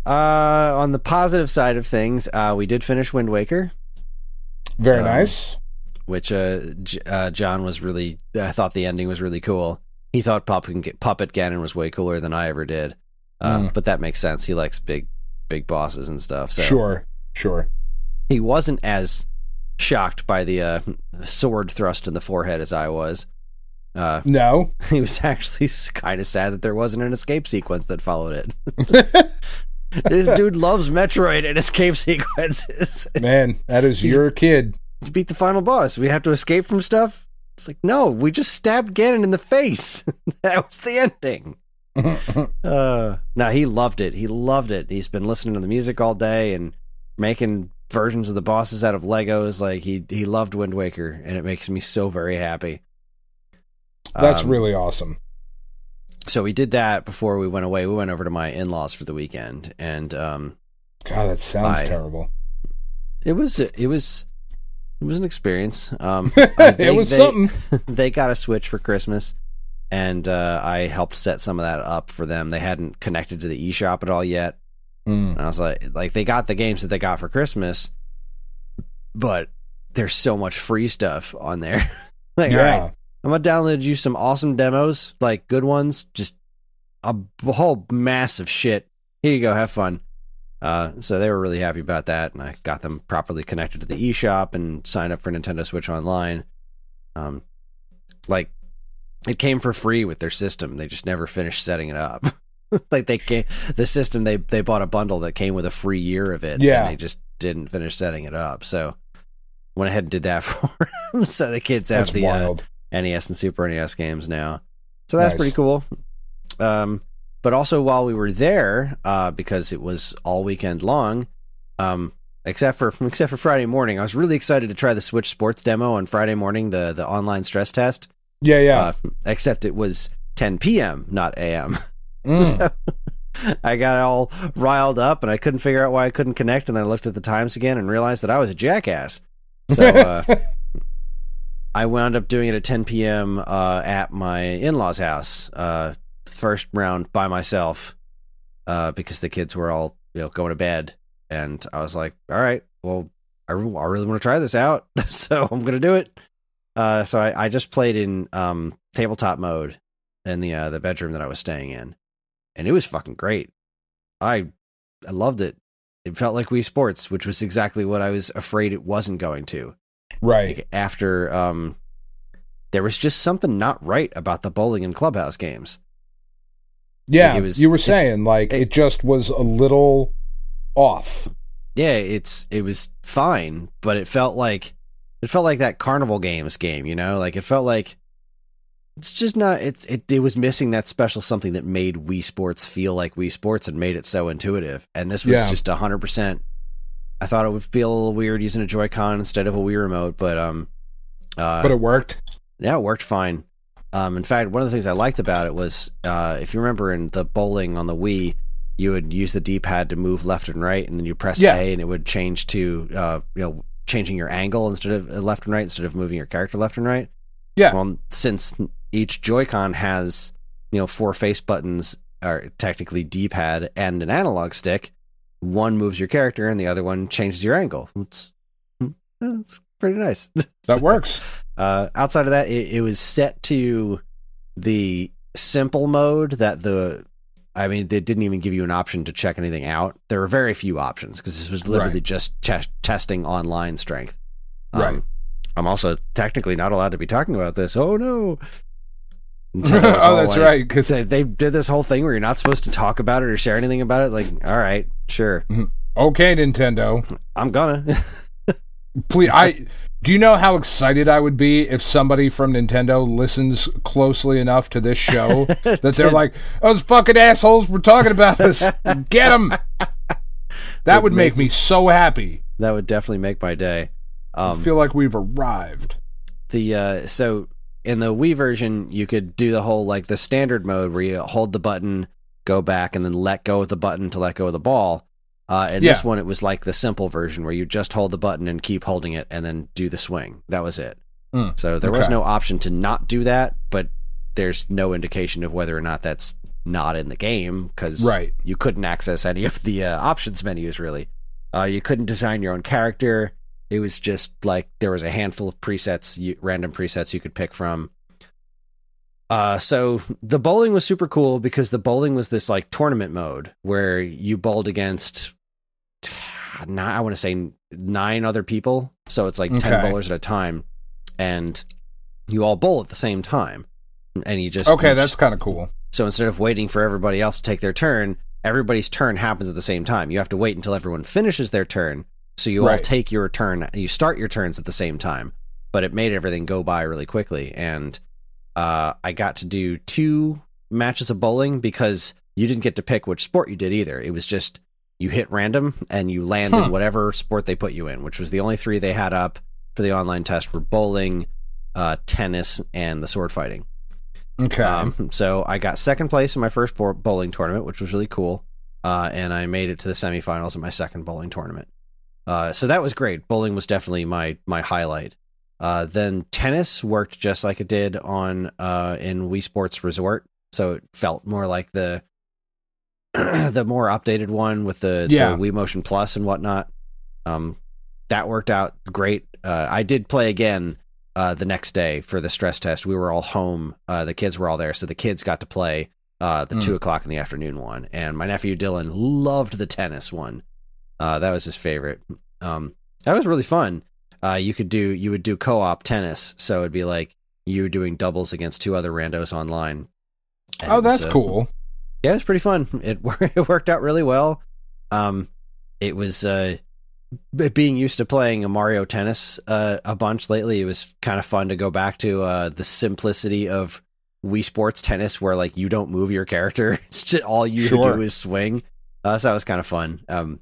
On the positive side of things, we did finish Wind Waker. Very nice. Which John was really, I thought the ending was really cool. He thought Puppet Ganon was way cooler than I ever did. But that makes sense. He likes big bosses and stuff. So Sure. He wasn't as shocked by the sword thrust in the forehead as I was. No. He was actually kind of sad that there wasn't an escape sequence that followed it. This dude loves Metroid and escape sequences. Man, that is your kid. To beat the final boss, we have to escape from stuff? It's like, no, we just stabbed Ganon in the face. That was the ending. No, he loved it. He loved it. He's been listening to the music all day and making versions of the bosses out of Legos. Like, he loved Wind Waker, and it makes me so very happy. That's really awesome. So we did that before we went away. We went over to my in-laws for the weekend, and God, that sounds terrible. It was an experience. It was something. They got a Switch for Christmas, and I helped set some of that up for them. They hadn't connected to the eShop at all yet. And I was like, they got the games that they got for Christmas, but there's so much free stuff on there. Like, all right, I'm gonna download you some awesome demos, like good ones, just a whole mass of shit. Here you go, have fun. So they were really happy about that, and I got them properly connected to the eShop and signed up for Nintendo Switch Online. Like, it came for free with their system. They just never finished setting it up. Like, the system, they bought a bundle that came with a free year of it, and they just didn't finish setting it up. So went ahead and did that for them. So the kids have the NES and Super NES games now. So that's pretty cool. But also, while we were there, because it was all weekend long, except for Friday morning, I was really excited to try the Switch Sports demo on Friday morning, the online stress test. Yeah. Except it was 10 p.m., not a.m. So I got all riled up, and I couldn't figure out why I couldn't connect, and then I looked at the times again and realized that I was a jackass. So I wound up doing it at 10 p.m. At my in-laws' house. First round by myself, because the kids were all going to bed, and I was like, all right, well, I really want to try this out, so I'm gonna do it. So I just played in tabletop mode in the bedroom that I was staying in, and it was fucking great. I loved it. It felt like Wii Sports, which was exactly what I was afraid it wasn't going to. Right. Like, after there was just something not right about the bowling and clubhouse games. Yeah, like, you were saying, it just was a little off. Yeah, it was fine, but it felt like that Carnival Games game, Like, it felt like it's just not. It was missing that special something that made Wii Sports feel like Wii Sports and made it so intuitive. And this was just 100%. I thought it would feel a little weird using a Joy-Con instead of a Wii remote, but it worked. Yeah, it worked fine. In fact, one of the things I liked about it was, if you remember in the bowling on the Wii, you would use the D-pad to move left and right, and then you press A, and it would change to changing your angle instead of left and right, instead of moving your character left and right. Yeah. Well, since each Joy-Con has 4 face buttons, or technically D-pad and an analog stick, one moves your character and the other one changes your angle. It's pretty nice. That works. Outside of that, it was set to the simple mode that they didn't even give you an option to check anything out. There were very few options because this was literally just testing online strength. Right. I'm also technically not allowed to be talking about this. Oh no. Oh, that's right. Because they did this whole thing where you're not supposed to talk about it or share anything about it. Like, all right, sure. Okay, Nintendo. I'm gonna. Please, do you know how excited I would be if somebody from Nintendo listens closely enough to this show that they're like, those fucking assholes were talking about this. Get them. That would make me so happy. That would definitely make my day. I feel like we've arrived. So in the Wii version, you could do the whole, like, the standard mode where you hold the button, go back, and then let go of the button to let go of the ball. And this one, it was like the simple version where you just hold the button and keep holding it and then do the swing. That was it. So there was no option to not do that, but there's no indication of whether or not that's not in the game, because you couldn't access any of the options menus, really. You couldn't design your own character. It was just like there was a handful of presets, random presets you could pick from. So the bowling was super cool because the bowling was this like tournament mode where you bowled against, I want to say 9 other people. So it's like 10 bowlers at a time, and you all bowl at the same time. And you just that's kind of cool. So instead of waiting for everybody else to take their turn, everybody's turn happens at the same time. You have to wait until everyone finishes their turn. So you all take your turn, you start your turns at the same time, but it made everything go by really quickly. And I got to do 2 matches of bowling because you didn't get to pick which sport you did either. It was just you hit random and you land in whatever sport they put you in, which was the only 3 they had up for the online test for bowling, tennis, and the sword fighting. Okay. So I got second place in my first bowling tournament, which was really cool. And I made it to the semifinals in my second bowling tournament. So that was great. Bowling was definitely my highlight. Then tennis worked just like it did on in Wii Sports Resort, so it felt more like the the more updated one with the Wii Motion Plus and whatnot. That worked out great. I did play again the next day for the stress test. We were all home. The kids were all there, so the kids got to play the 2:00 in the afternoon one. And my nephew Dylan loved the tennis one. That was his favorite. That was really fun. You would do co-op tennis, so it'd be like you doing doubles against 2 other randos online. And that's cool. Yeah, it was pretty fun. It worked out really well. It was being used to playing a Mario Tennis a bunch lately. It was kind of fun to go back to the simplicity of Wii Sports Tennis, where like you don't move your character; it's just all you do is swing. So that was kind of fun.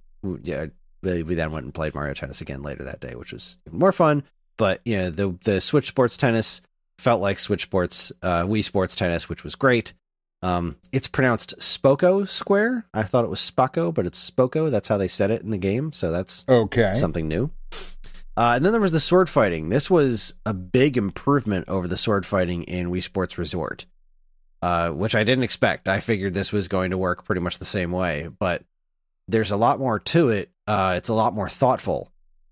We then went and played Mario Tennis again later that day, which was even more fun. But the Switch Sports Tennis felt like Switch Sports Wii Sports Tennis, which was great. It's pronounced Spoko Square. I thought it was Spoko, but it's Spoko. That's how they said it in the game, so that's something new. And then there was the sword fighting. This was a big improvement over the sword fighting in Wii Sports Resort, which I didn't expect. I figured this was going to work pretty much the same way, but there's a lot more to it. It's a lot more thoughtful.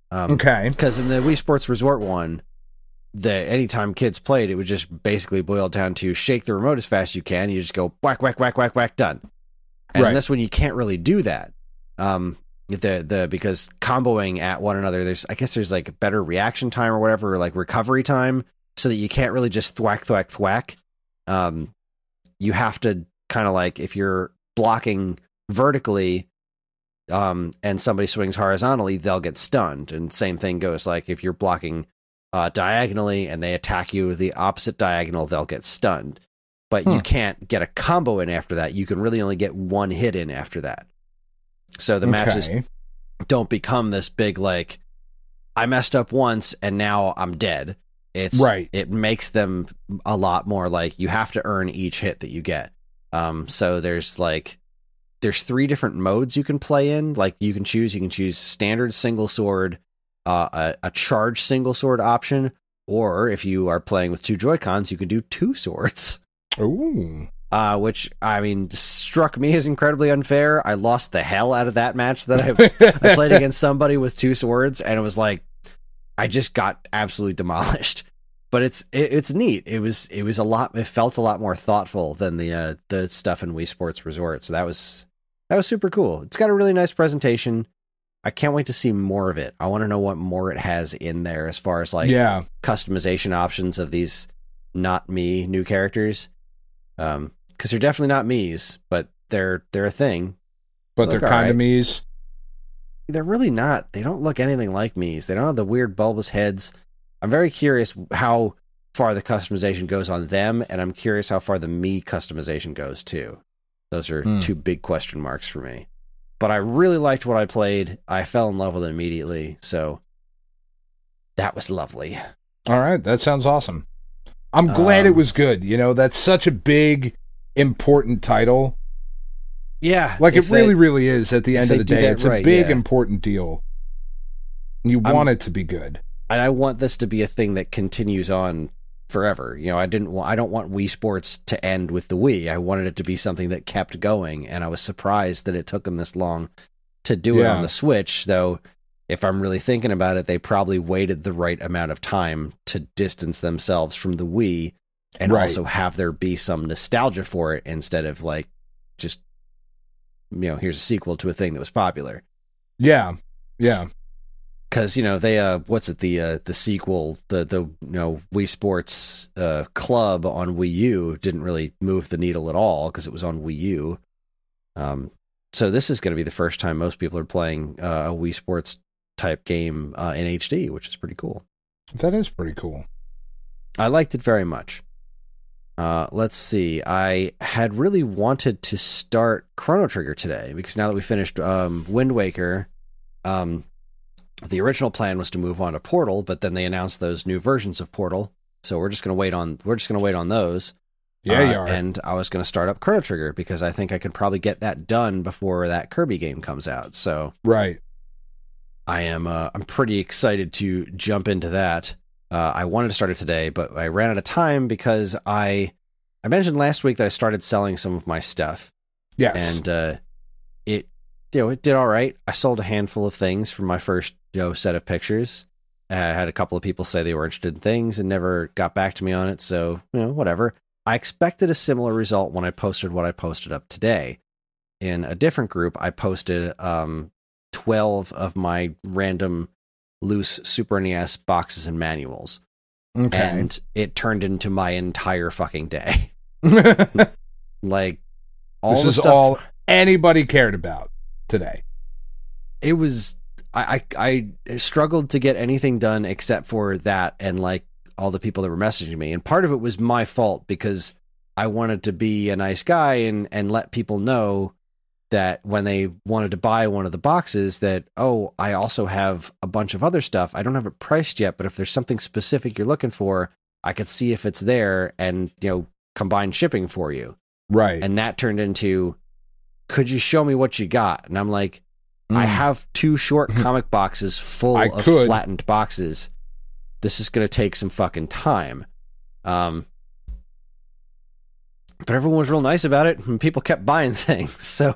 Because in the Wii Sports Resort one, anytime kids played, it would just basically boil down to shake the remote as fast as you can. You just go whack, whack, whack, whack, whack, done. And in this one, you can't really do that. Because comboing at one another, there's like better reaction time or whatever, or like recovery time, so that you can't really just thwack, thwack, thwack. You have to kind of like, if you're blocking vertically, and somebody swings horizontally, they'll get stunned. And same thing goes, like if you're blocking diagonally and they attack you the opposite diagonal, they'll get stunned. But you can't get a combo in after that. You can really only get one hit in after that. So the matches don't become this big, like, I messed up once and now I'm dead. It makes them a lot more like you have to earn each hit that you get. So there's like there's 3 different modes you can play in. Like you can choose standard single sword, a charged single sword option, or if you are playing with 2 Joy-Cons, you can do 2 swords. Ooh. Which, I mean, struck me as incredibly unfair. I lost the hell out of that match that I played against somebody with 2 swords, and it was like, I just got absolutely demolished. But it's neat. It was a lot. It felt a lot more thoughtful than the stuff in Wii Sports Resort. So that was super cool. It's got a really nice presentation. I can't wait to see more of it. I want to know what more it has in there as far as like customization options of these not me new characters. Because they're definitely not me's, but they're a thing. But they're kind of me's. They're really not. They don't look anything like me's. They don't have the weird bulbous heads. I'm very curious how far the customization goes on them, and I'm curious how far the me customization goes too. Those are 2 big question marks for me. But I really liked what I played. I fell in love with it immediately, so that was lovely. All right, that sounds awesome. I'm glad it was good. You know, that's such a big, important title. Yeah. Like, it really is at the end of the day. It's a big, important deal. You want it to be good. And I want this to be a thing that continues on forever. You know, I don't want Wii Sports to end with the Wii. I wanted it to be something that kept going, and I was surprised that it took them this long to do it on the Switch, though if I'm really thinking about it, they probably waited the right amount of time to distance themselves from the Wii and also have there be some nostalgia for it instead of like just, you know, here's a sequel to a thing that was popular. Yeah. Yeah. Because, you know, they, the sequel, the Wii Sports Club on Wii U didn't really move the needle at all because it was on Wii U. So this is going to be the first time most people are playing a Wii Sports type game in HD, which is pretty cool. That is pretty cool. I liked it very much. Let's see. I had really wanted to start Chrono Trigger today because now that we finished Wind Waker, the original plan was to move on to Portal, but then they announced those new versions of Portal, so we're just going to wait on those. Yeah, you are. And I was going to start up Chrono Trigger because I think I could probably get that done before that Kirby game comes out. So right, I'm pretty excited to jump into that. I wanted to start it today, but I ran out of time because I mentioned last week that I started selling some of my stuff. Yes, and it did all right. I sold a handful of things from my first set of pictures. I had a couple of people say they were interested in things and never got back to me on it. So, whatever. I expected a similar result when I posted what I posted up today. In a different group, I posted 12 of my random loose Super NES boxes and manuals. Okay. And it turned into my entire fucking day. Like, this is all anybody cared about today. It was... I struggled to get anything done except for that and like all the people that were messaging me. And part of it was my fault because I wanted to be a nice guy and let people know that when they wanted to buy one of the boxes that, oh, I also have a bunch of other stuff. I don't have it priced yet, but if there's something specific you're looking for, I could see if it's there and, combine shipping for you. Right. And that turned into, could you show me what you got? And I'm like, I have 2 short comic boxes full of flattened boxes. This is going to take some fucking time. But everyone was real nice about it, and people kept buying things. So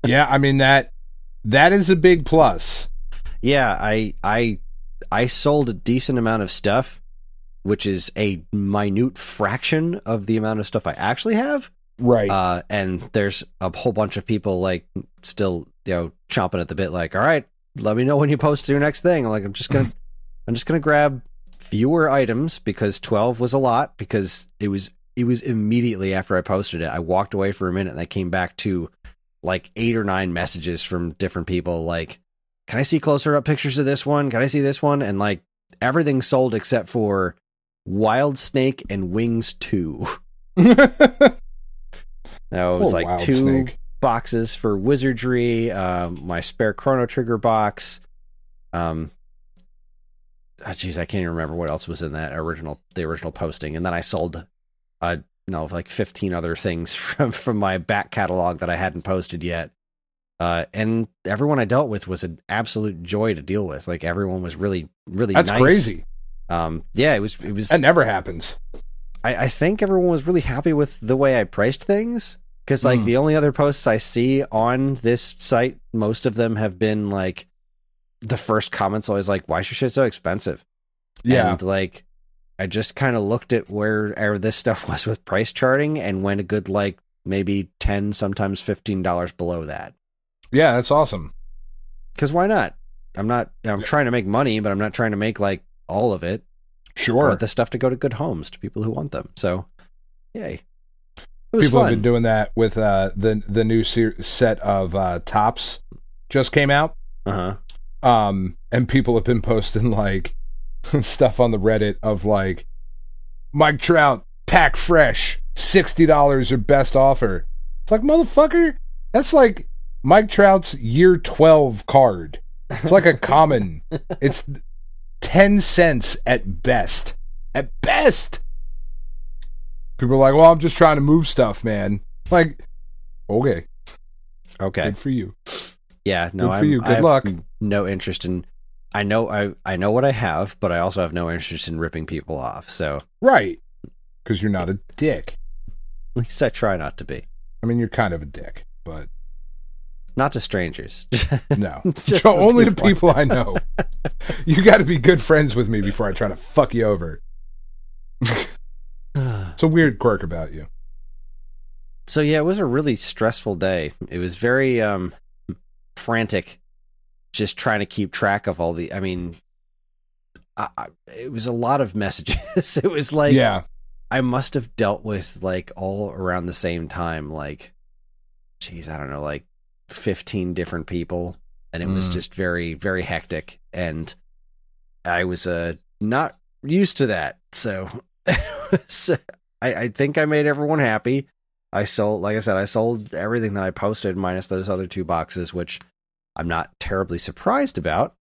yeah, I mean that is a big plus. Yeah, I sold a decent amount of stuff, which is a minute fraction of the amount of stuff I actually have. Right. And there's a whole bunch of people like still, chomping at the bit, like, all right, let me know when you post your next thing. I'm like, I'm just gonna grab fewer items because 12 was a lot because it was immediately after I posted it. I walked away for a minute and I came back to like 8 or 9 messages from different people. Like, can I see closer up pictures of this one? Can I see this one? And like everything sold except for Wild Snake and Wings 2. That was like 2 Snake. Boxes for Wizardry, my spare Chrono Trigger box. I can't even remember what else was in that the original posting. And then I sold, like 15 other things from my back catalog that I hadn't posted yet. And everyone I dealt with was an absolute joy to deal with. Like everyone was really, really That's nice. crazy. Yeah, it was. That never happens. I think everyone was really happy with the way I priced things. Because, like, the only other posts I see on this site, most of them have been, like, the first comment's always like, why is your shit so expensive? Yeah. And, like, I just kind of looked at where this stuff was with price charting and went a good, like, maybe $10, sometimes $15 below that. Yeah, that's awesome. Because why not? I'm trying to make money, but I'm not trying to make, like, all of it. Sure. I want the stuff to go to good homes, to people who want them. So, yay. People fun. have been doing that with the new set of tops just came out. And people have been posting like stuff on the Reddit of like Mike Trout pack fresh $60 or best offer. It's like, motherfucker, that's like Mike Trout's year 12 card. It's like a common. It's 10 cents at best. At best. People are like, well, I'm just trying to move stuff, man. Like, okay. Good for you. Yeah, no, good for you. Good luck. No interest in. I know what I have, but I also have no interest in ripping people off. So right, because you're not a dick. At least I try not to be. I mean, you're kind of a dick, but not to strangers. No, only to people I know. You got to be good friends with me before I try to fuck you over. It's a weird quirk about you. So yeah, it was a really stressful day. It was very frantic, just trying to keep track of all the. I mean, it was a lot of messages. It was like, yeah, I must have dealt with like all around the same time, like, geez, I don't know, like 15 different people, and it was just very, very hectic, and I was not used to that, so. I think I made everyone happy. I sold everything that I posted minus those other 2 boxes, which I'm not terribly surprised about.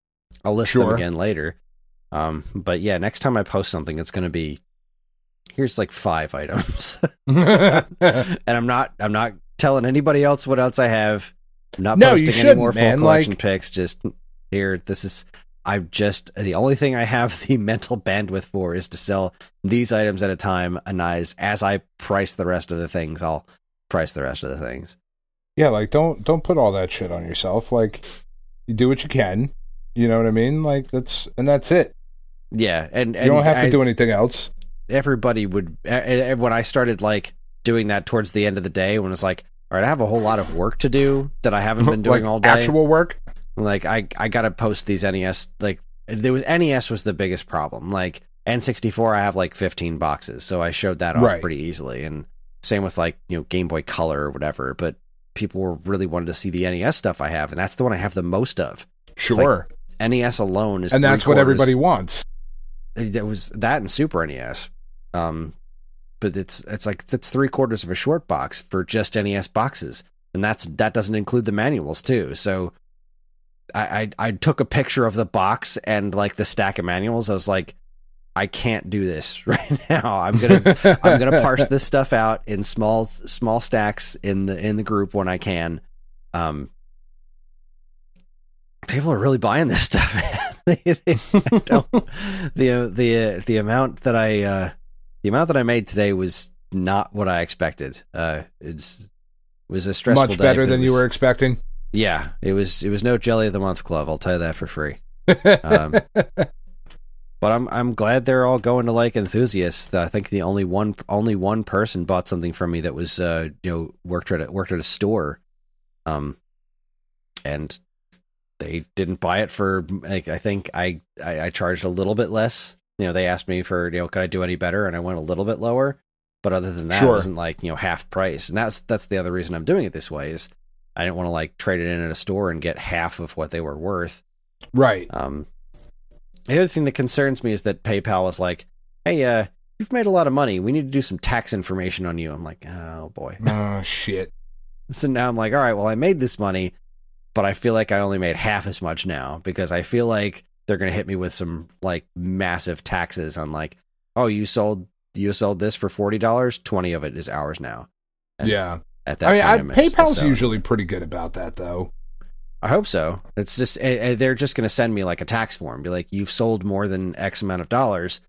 I'll list them again later. But yeah, next time I post something, it's going to be, here's like 5 items. And I'm not telling anybody else what else I have. I'm not posting any more full collection pics. Just here, the only thing I have the mental bandwidth for is to sell these items at a time, and as I price the rest of the things, I'll price the rest of the things. Yeah, like don't put all that shit on yourself. Like, you do what you can. You know what I mean? Like that's it. Yeah, and you don't have to do anything else. Everybody would, when I started like doing that towards the end of the day, when it's like, all right, I have a whole lot of work to do that I haven't been doing like all day. Actual work. Like I gotta post these NES. Like NES was the biggest problem. Like N64, I have like 15 boxes, so I showed that off pretty easily. And same with like Game Boy Color or whatever. But people were really wanted to see the NES stuff I have, and that's the one I have the most of. Sure, like, NES alone is, and that's what everybody wants. It was that and Super NES. But it's like it's 3/4 of a short box for just NES boxes, and that doesn't include the manuals too. So. I took a picture of the box and like the stack of manuals. I was like, I can't do this right now. I'm gonna parse this stuff out in small stacks in the group when I can. People are really buying this stuff. The amount that I made today was not what I expected. It was a stressful day. Much better than you were expecting. Yeah, it was no Jelly of the Month Club. I'll tell you that for free. But I'm glad they're all going to like enthusiasts. I think the only one person bought something from me that was worked at a store, and they didn't buy it for like, I think I charged a little bit less. They asked me for could I do any better, and I went a little bit lower. But other than that, It wasn't like half price, and that's the other reason I'm doing it this way is. I didn't want to like trade it in at a store and get half of what they were worth. Right. The other thing that concerns me is that PayPal was like, hey, you've made a lot of money. We need to do some tax information on you. I'm like, oh boy. Oh shit. So now I'm like, all right, well, I made this money, but I feel like I only made half as much now because I feel like they're going to hit me with some like massive taxes on like, oh, you sold this for $40. 20 of it is ours now. And yeah. At that PayPal's usually pretty good about that, though. I hope so. It's just they're just going to send me like a tax form, be like, you've sold more than X amount of dollars.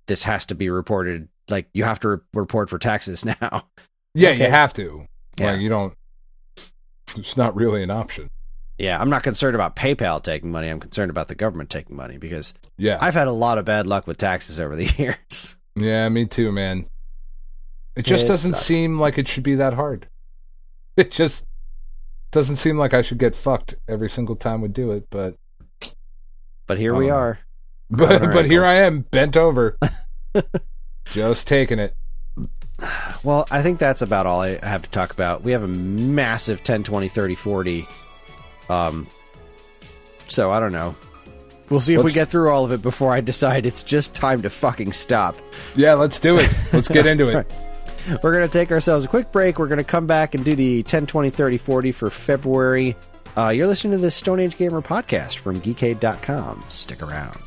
This has to be reported. Like, you have to report for taxes now. Yeah, Okay. you have to. Yeah. Like, you don't. It's not really an option. Yeah, I'm not concerned about PayPal taking money. I'm concerned about the government taking money because Yeah. I've had a lot of bad luck with taxes over the years. Yeah, me too, man. It just doesn't sucks. seem like it should be that hard. It just doesn't seem like I should get fucked every single time we do it, but But we are. But here I am, bent over. Just taking it. Well, I think that's about all I have to talk about. We have a massive 10, 20, 30, 40. So I don't know. We'll see if we get through all of it before I decide it's just time to fucking stop. Yeah, let's do it. Let's get into it. We're going to take ourselves a quick break. We're going to come back and do the 10, 20, 30, 40 for February. You're listening to the Stone Age Gamer podcast from Geekade.com. Stick around.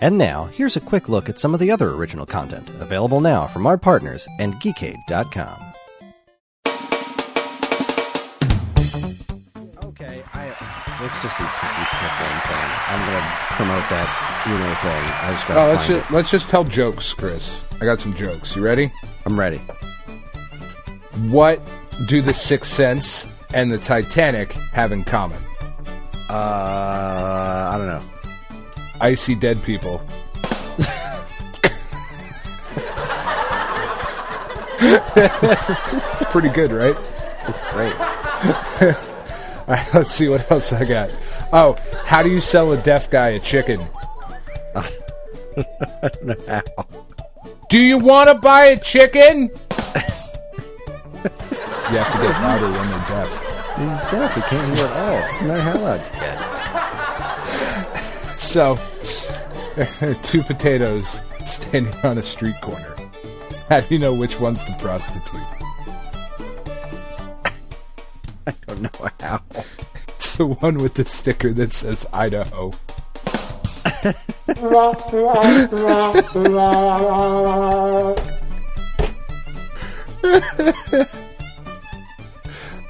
And now, here's a quick look at some of the other original content available now from our partners and Geekade.com. Okay, let's just do each pick one thing. I'm going to promote that thing. I just got to find it. Let's just tell jokes, Chris. I got some jokes. You ready? I'm ready. What do the Sixth Sense and the Titanic have in common? I don't know. Icy dead people. It's pretty good, right? It's great. All right, let's see what else I got. Oh, how do you sell a deaf guy a chicken? I don't know how. Do you want to buy a chicken? You have to get louder when they're deaf. He's deaf. He can't hear at all. No matter how loud you get. So, there are two potatoes standing on a street corner. How do you know which one's the prostitute? I don't know how. It's the one with the sticker that says Idaho.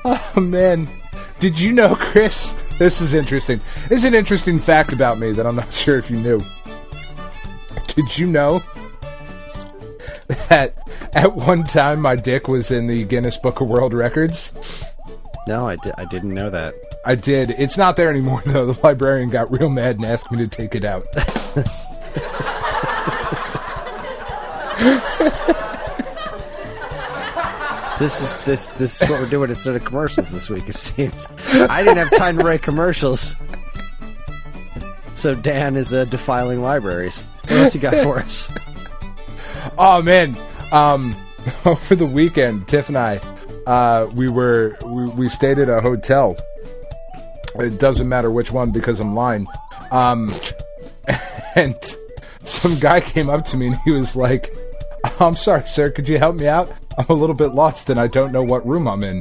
Oh, man. Did you know, Chris? This is interesting. This is an interesting fact about me that I'm not sure if you knew. Did you know that at one time my dick was in the Guinness Book of World Records? No, I didn't know that. I did. It's not there anymore, though. The librarian got real mad and asked me to take it out. This is what we're doing instead of commercials this week, it seems. I didn't have time to write commercials. So Dan is defiling libraries. What else you got for us? Oh, man. Over the weekend, Tiff and I, we stayed at a hotel. It doesn't matter which one because I'm lying. And some guy came up to me and he was like, I'm sorry, sir, could you help me out? I'm a little bit lost and I don't know what room I'm in.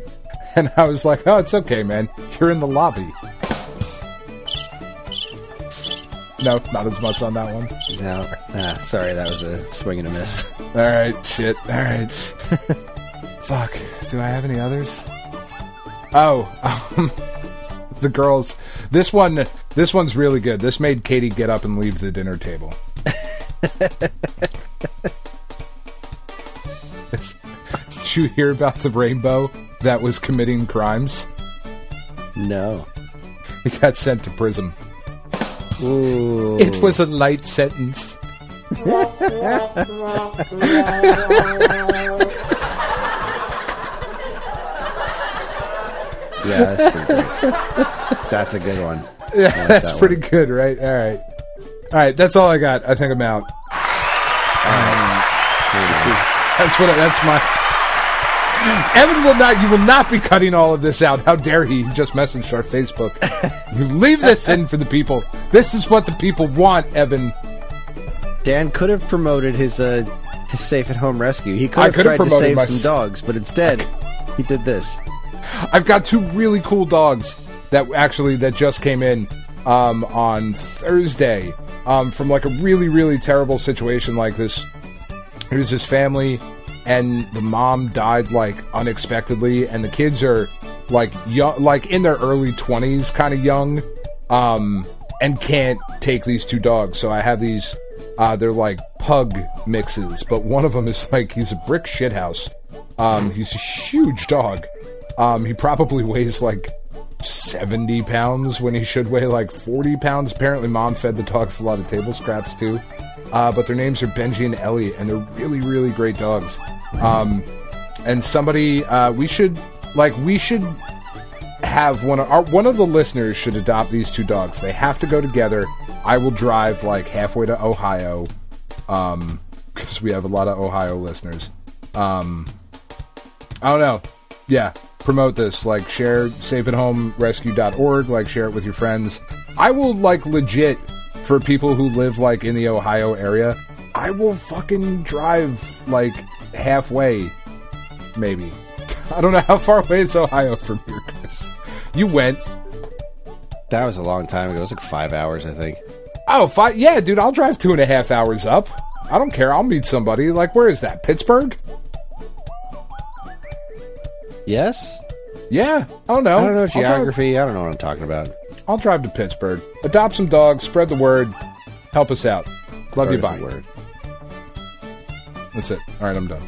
And I was like, oh, it's okay, man. You're in the lobby. No, not as much on that one. No. Sorry, that was a swing and a miss. Alright, shit. Alright. Fuck. Do I have any others? Oh, the girls. This one's really good. This made Katie get up and leave the dinner table. Did you hear about the rainbow that was committing crimes? No. He got sent to prison. Ooh. It was a light sentence. Yeah, that's pretty good. That's a good one. Yeah, like that's that pretty one. good, right? All right. That's all I got. I think I'm out. That's my. Evan will not. You will not be cutting all of this out. How dare he? He just messaged our Facebook. You leave this in for the people. This is what the people want, Evan. Dan could have promoted his safe at home rescue. He could have tried to save some dogs, but instead he did this. I've got two really cool dogs that just came in. on Thursday from like a really, really terrible situation like this. There's this family, and the mom died like unexpectedly, and the kids are like young, like in their early 20s, kind of young, and can't take these two dogs. So I have these, they're like pug mixes, but one of them is like, he's a brick shithouse. He's a huge dog. He probably weighs like 70 pounds when he should weigh like 40 pounds. Apparently mom fed the dogs a lot of table scraps too. But their names are Benji and Ellie, and they're really, really great dogs. And somebody, we should have one of the listeners should adopt these two dogs. They have to go together. I will drive like halfway to Ohio, because we have a lot of Ohio listeners. I don't know. Yeah, promote this. Like, share safeathomerescue.org. Like, share it with your friends. I will, like, legit, for people who live, like, in the Ohio area, I will fucking drive, like, halfway, maybe. I don't know how far away is Ohio from here, Chris. You went. That was a long time ago. It was like 5 hours, I think. Oh, 5? Yeah, dude, I'll drive 2.5 hours up. I don't care. I'll meet somebody. Like, where is that? Pittsburgh? Yes? Yeah, I don't know. I don't know geography. I don't know what I'm talking about. I'll drive to Pittsburgh. Adopt some dogs. Spread the word. Help us out. Love you. Bye. Word. That's it. All right, I'm done.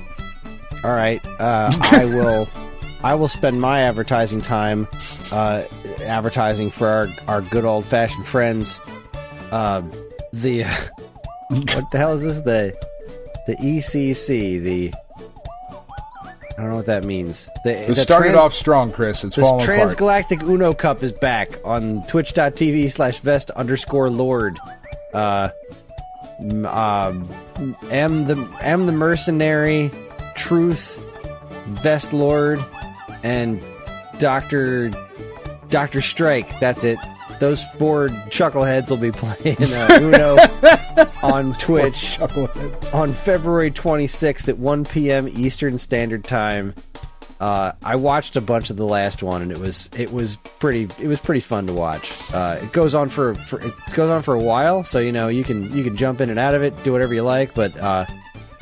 All right. I will spend my advertising time advertising for our good old fashioned friends. What the hell is this? The ECC. I don't know what that means. It started off strong, Chris. It's falling apart. This Transgalactic Uno Cup is back on twitch.tv/vest_lord. M the Mercenary, Truth, Vest Lord, and Dr. Strike. That's it. Those four chuckleheads will be playing Uno on Twitch on February 26th at 1 p.m. Eastern Standard Time. I watched a bunch of the last one, and it was pretty fun to watch. It goes on for a while, so you can jump in and out of it, do whatever you like. But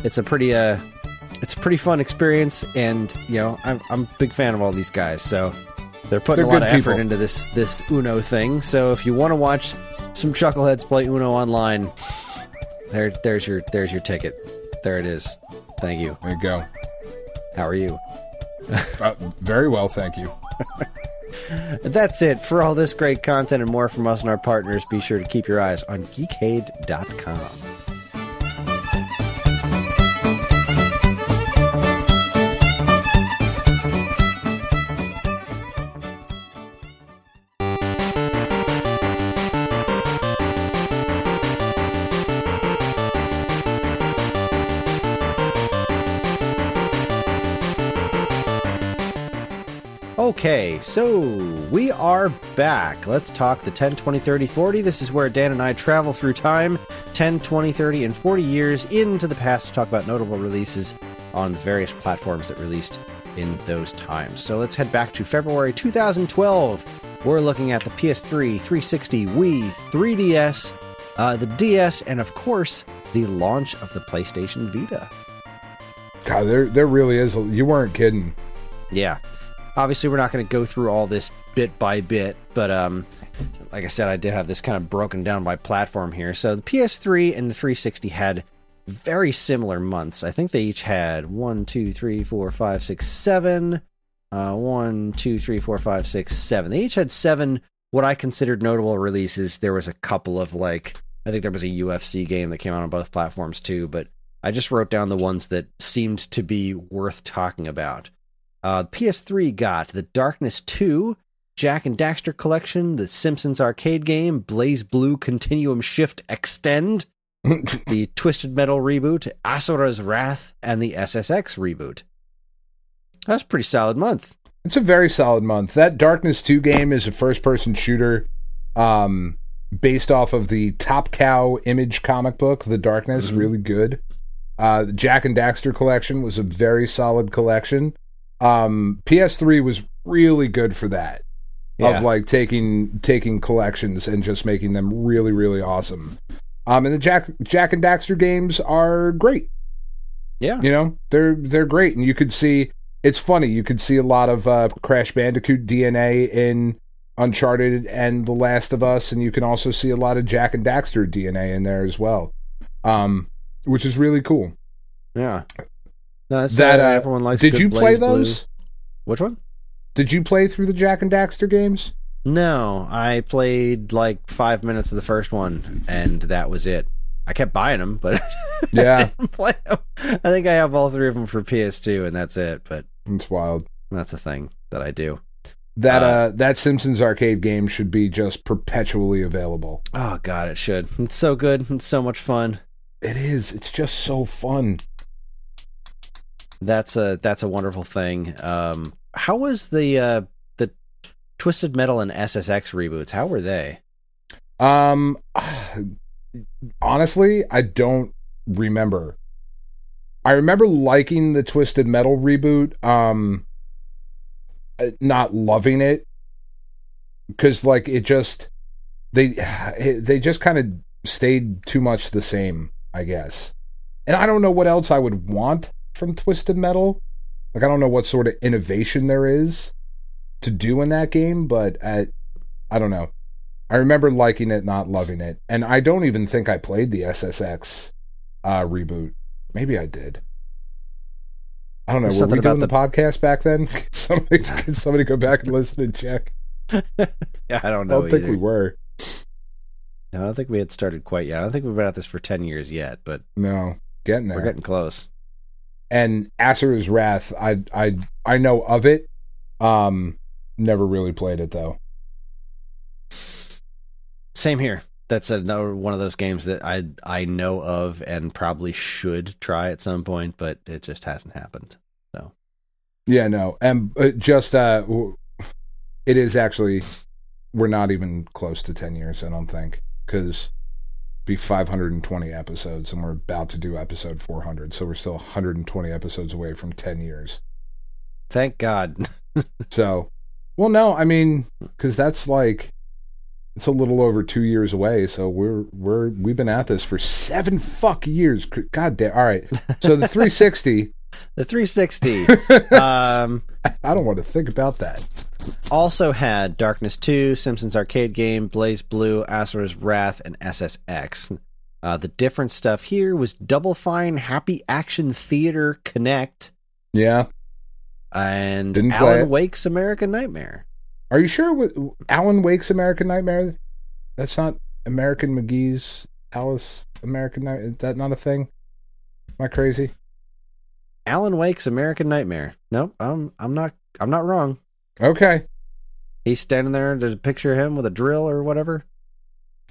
it's a pretty fun experience, and I'm a big fan of all these guys. So. They're putting a lot of effort into this Uno thing, so if you want to watch some chuckleheads play Uno online, there's your ticket. There it is. Thank you. There you go. How are you? Very well, thank you. That's it. For all this great content and more from us and our partners, be sure to keep your eyes on geekade.com. Okay, so we are back. Let's talk the 10, 20, 30, 40. This is where Dan and I travel through time, 10, 20, 30, and 40 years into the past to talk about notable releases on the various platforms that released in those times. So let's head back to February 2012. We're looking at the PS3, 360, Wii, 3DS, the DS, and of course, the launch of the PlayStation Vita. God, there really is. You weren't kidding. Yeah. Obviously, we're not going to go through all this bit by bit, but like I said, I did have this kind of broken down by platform here. So the PS3 and the 360 had very similar months. I think they each had 1, 2, 3, 4, 5, 6, 7. 1, 2, 3, 4, 5, 6, 7. They each had 7 what I considered notable releases. There was a couple of, like, I think there was a UFC game that came out on both platforms too, but I just wrote down the ones that seemed to be worth talking about. PS3 got The Darkness 2, Jack and Daxter Collection, The Simpsons arcade game, Blaze Blue Continuum Shift Extend, the Twisted Metal reboot, Asura's Wrath, and the SSX reboot. That's a pretty solid month. It's a very solid month. That Darkness 2 game is a first-person shooter based off of the Top Cow Image comic book, The Darkness, really good. The Jack and Daxter Collection was a very solid collection. PS3 was really good for that. of like taking collections and just making them really, really awesome. And the Jack and Daxter games are great. Yeah, you know, they're great, and you could see, it's funny, you could see a lot of Crash Bandicoot DNA in Uncharted and The Last of Us, and you can also see a lot of Jack and Daxter DNA in there as well, which is really cool. Yeah. No, that's everyone likes. Did you play those? Blue. Which one? Did you play through the Jack and Daxter games? No, I played like 5 minutes of the first one, and that was it. I kept buying them, but yeah, I didn't play them. I think I have all three of them for PS2, and that's it. But it's wild. That's a thing that I do. That Simpsons arcade game should be just perpetually available. Oh God, it should. It's so good. It's so much fun. It is. It's just so fun. That's a wonderful thing. How was the Twisted Metal and SSX reboots? How were they? Honestly, I don't remember. I remember liking the Twisted Metal reboot, not loving it, because like it just they just kind of stayed too much the same, I guess. And I don't know what else I would want from Twisted Metal. Like I don't know what sort of innovation there is to do in that game, but I don't know. I remember liking it, not loving it. And I don't even think I played the SSX reboot. Maybe I did. I don't know. Were we doing the podcast back then? Can somebody go back and listen and check? Yeah, I don't know. I don't think we were. No, I don't think we had started quite yet. I don't think we've been at this for 10 years yet, but no, getting there. We're getting close. And Asura's Wrath, I know of it. Never really played it though. Same here. That's another one of those games that I know of and probably should try at some point, but it just hasn't happened. So, yeah, no, and just it is actually, we're not even close to 10 years. I don't think, because be 520 episodes, and we're about to do episode 400, so we're still 120 episodes away from 10 years. Thank God. So, well, no, I mean, because that's like. It's a little over 2 years away, so we've been at this for 7 years. God damn! All right, so the 360, the 360. I don't want to think about that. Also had Darkness 2, Simpsons arcade game, Blaze Blue, Asura's Wrath, and SSX. The different stuff here was Double Fine, Happy Action Theater Connect. Yeah, and Alan Wake's American Nightmare. Are you sure Alan Wake's American Nightmare? That's not American McGee's Alice American Nightmare? Is that not a thing? Am I crazy? Alan Wake's American Nightmare. Nope, I'm not wrong. Okay. He's standing there. There's a picture of him with a drill or whatever.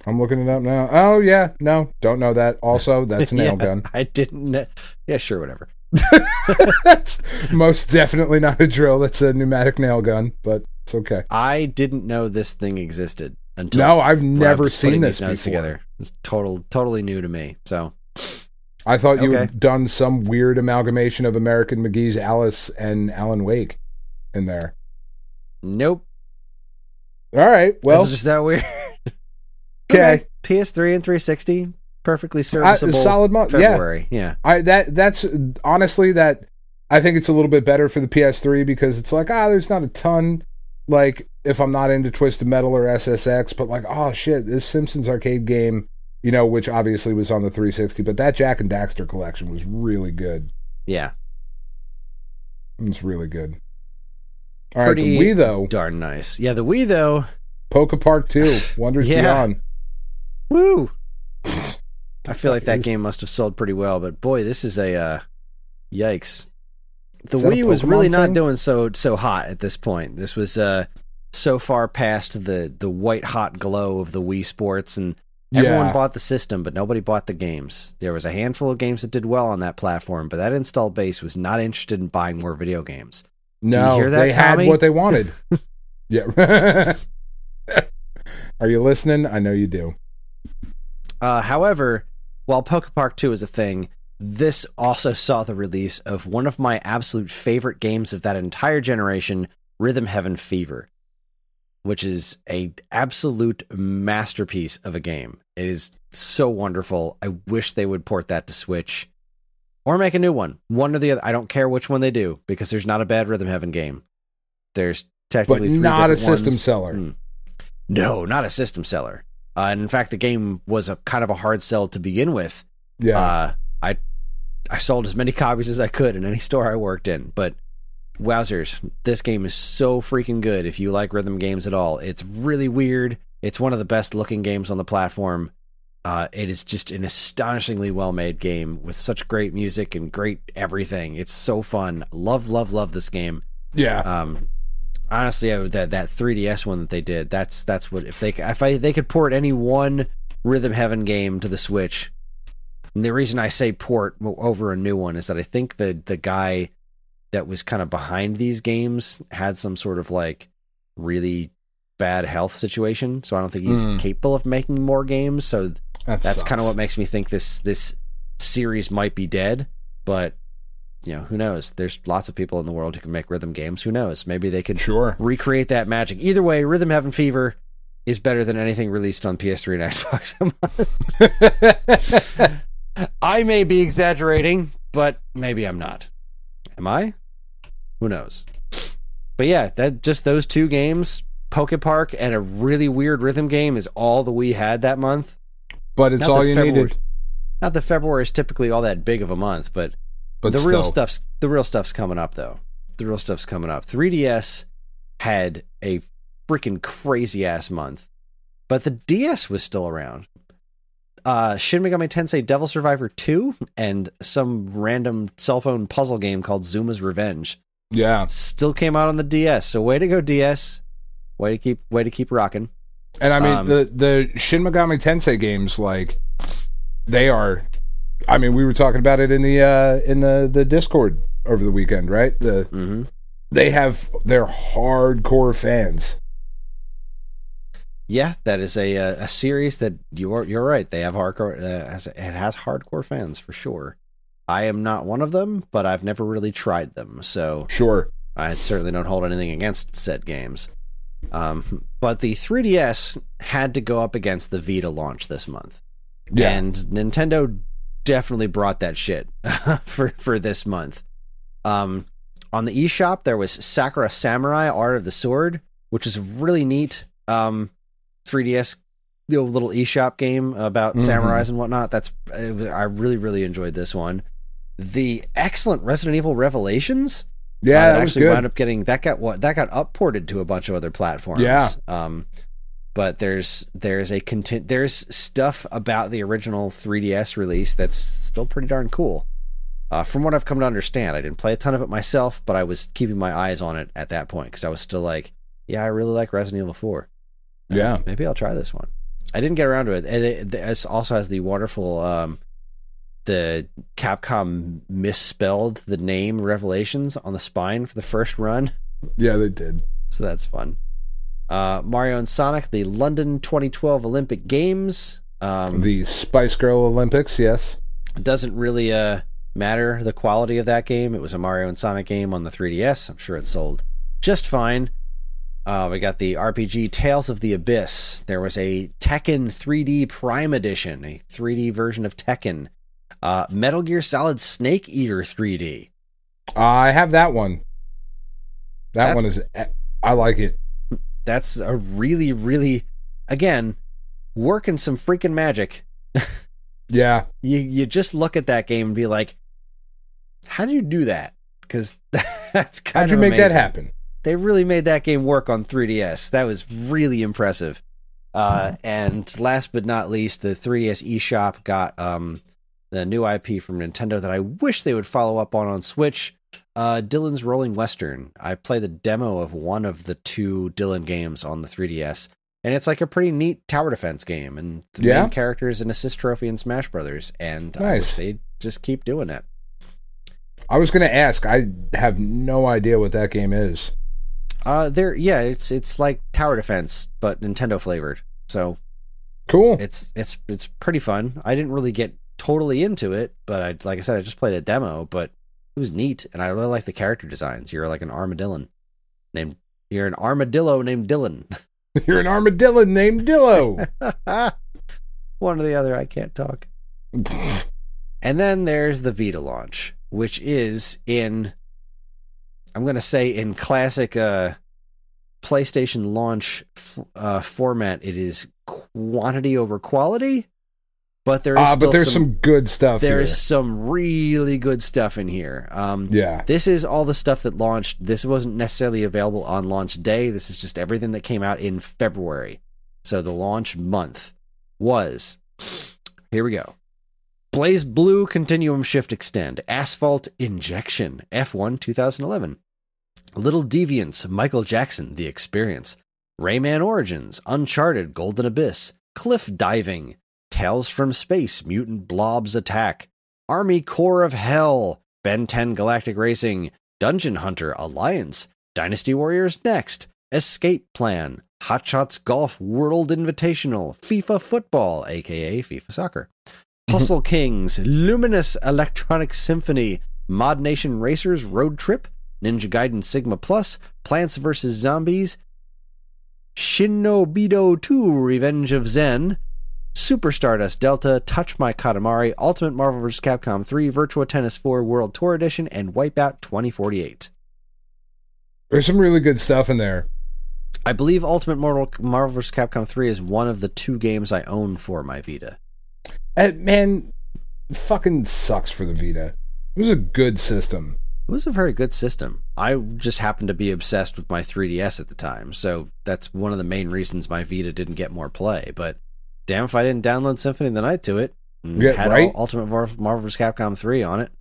I'm looking it up now. Oh yeah, no, don't know that. Also, that's a nail gun. I didn't know. Yeah, sure, whatever. That's most definitely not a drill. That's a pneumatic nail gun, but it's okay. I didn't know this thing existed until. No, I've never seen this before. Together. It's totally new to me. So I thought you had done some weird amalgamation of American McGee's Alice and Alan Wake in there. Nope. All right. Well, it's just that weird. Okay. PS3 and 360. Perfectly serviceable. Solid month. February. Yeah. That's honestly that I think it's a little bit better for the PS3 because it's like, there's not a ton, like if I'm not into Twisted Metal or SSX, but like, oh shit, this Simpsons arcade game, you know, which obviously was on the 360, but that Jack and Daxter collection was really good. Yeah. It's really good. All right, the Wii though. Darn nice. Yeah, the Wii though. Poke Park 2, Wonders Beyond. Woo! I feel like that game must have sold pretty well, but boy, this is a yikes. The Wii was really not doing so hot at this point. This was so far past the white hot glow of the Wii Sports, and everyone bought the system, but nobody bought the games. There was a handful of games that did well on that platform, but that install base was not interested in buying more video games. No, you hear that, they Tommy? had what they wanted. Yeah. Are you listening? I know you do. However, while Poke Park 2 is a thing, this also saw the release of one of my absolute favorite games of that entire generation, Rhythm Heaven Fever. which is a absolute masterpiece of a game. It is so wonderful. I wish they would port that to Switch or make a new one. One or the other. I don't care which one they do because there's not a bad Rhythm Heaven game. There's technically but three not a different system ones. seller. No, not a system seller. And in fact, the game was a kind of a hard sell to begin with. Yeah. I sold as many copies as I could in any store I worked in, but wowzers, this game is so freaking good if you like rhythm games at all. It's really weird. It's one of the best looking games on the platform. It is just an astonishingly well-made game with such great music and great everything. It's so fun. Love this game. Yeah. Honestly, that 3DS one that they did, that's what if they could port any one Rhythm Heaven game to the Switch. And the reason I say port over a new one is that I think the guy that was kind of behind these games had some sort of like really bad health situation, so I don't think he's capable of making more games. So that's kind of what makes me think this series might be dead. But you know, who knows? There's lots of people in the world who can make rhythm games. Who knows? Maybe they could recreate that magic. Either way, Rhythm Heaven Fever is better than anything released on PS3 and Xbox. I may be exaggerating, but maybe I'm not. Am I? Who knows? But yeah, just those two games, Poke Park and a really weird rhythm game, is all that we had that month. But it's all you needed. Not that February is typically all that big of a month, but the real stuff's coming up though. The real stuff's coming up. 3DS had a freaking crazy ass month, but the DS was still around. Shin Megami Tensei Devil Survivor 2 and some random cell phone puzzle game called Zuma's Revenge. Yeah. Still came out on the DS. So way to go, DS. Way to keep rocking. And I mean the Shin Megami Tensei games, like, they are, I mean, we were talking about it in the Discord over the weekend, right? They have their hardcore fans. Yeah, that is a series that you're right. They have hardcore. It has hardcore fans for sure. I am not one of them, but I've never really tried them, so sure. I certainly don't hold anything against said games. But the 3DS had to go up against the Vita launch this month, and Nintendo definitely brought that shit for this month. On the eShop, there was Sakura Samurai Art of the Sword, which is really neat. 3DS, the little eShop game about samurais and whatnot. I really enjoyed this one. The excellent Resident Evil Revelations. Yeah, that actually was good. wound up getting that got upported to a bunch of other platforms. Yeah. But there's stuff about the original 3DS release that's still pretty darn cool. From what I've come to understand, I didn't play a ton of it myself, but I was keeping my eyes on it at that point because I was still like, yeah, I really like Resident Evil 4. Yeah. Maybe I'll try this one. I didn't get around to it. It also has the wonderful, the Capcom misspelled the name Revelations on the spine for the first run. Yeah, they did. So that's fun. Mario and Sonic, the London 2012 Olympic Games. The Spice Girl Olympics, yes. It doesn't really matter the quality of that game. It was a Mario and Sonic game on the 3DS. I'm sure it sold just fine. We got the RPG Tales of the Abyss. There was a Tekken 3D Prime Edition, a 3D version of Tekken. Metal Gear Solid Snake Eater 3D. I have that one. That one is, I like it. That's a really, again, working some freaking magic. Yeah. You just look at that game and be like, how do you do that? Because that's kind of How'd you make amazing. that happen? They really made that game work on 3DS. That was really impressive. And last but not least, the 3DS eShop got the new IP from Nintendo that I wish they would follow up on Switch. Dylan's Rolling Western. I played the demo of one of the two Dylan games on the 3DS, and it's like a pretty neat tower defense game. And the main character is an assist trophy in Smash Brothers, and I wish they'd just keep doing it. I was going to ask. I have no idea what that game is. It's like tower defense, but Nintendo flavored. So cool. It's pretty fun. I didn't really get totally into it, but like I said, I just played a demo, but it was neat, and I really like the character designs. You're like an armadillo named Dylan. You're an armadillo named Dillo. One or the other, I can't talk. And then there's the Vita launch, which is in, I'm going to say in classic PlayStation launch format, it is quantity over quality. But there is there's some good stuff here. There's some really good stuff in here. Yeah. This is all the stuff that launched. This wasn't necessarily available on launch day. This is just everything that came out in February. So the launch month was, here we go. Blaze Blue Continuum Shift Extend, Asphalt Injection, F1 2011. Little Deviants, Michael Jackson, The Experience. Rayman Origins, Uncharted, Golden Abyss. Cliff Diving, Tales from Space, Mutant Blobs Attack, Army Corps of Hell, Ben 10 Galactic Racing, Dungeon Hunter Alliance, Dynasty Warriors Next, Escape Plan, Hot Shots Golf World Invitational, FIFA Football, aka FIFA Soccer, Hustle Kings, Luminous Electronic Symphony, Mod Nation Racers Road Trip, Ninja Gaiden Sigma Plus, Plants vs. Zombies, Shinobido 2 Revenge of Zen, Super Stardust Delta, Touch My Katamari, Ultimate Marvel vs. Capcom 3, Virtua Tennis 4 World Tour Edition, and Wipeout 2048. There's some really good stuff in there. I believe Ultimate Marvel vs. Capcom 3 is one of the 2 games I own for my Vita. Man, fucking sucks for the Vita. It was a good system. It was a very good system. I just happened to be obsessed with my 3DS at the time, so that's one of the main reasons my Vita didn't get more play, but damn if I didn't download Symphony of the Night to it. And had right? Ultimate Marvel vs. Capcom 3 on it.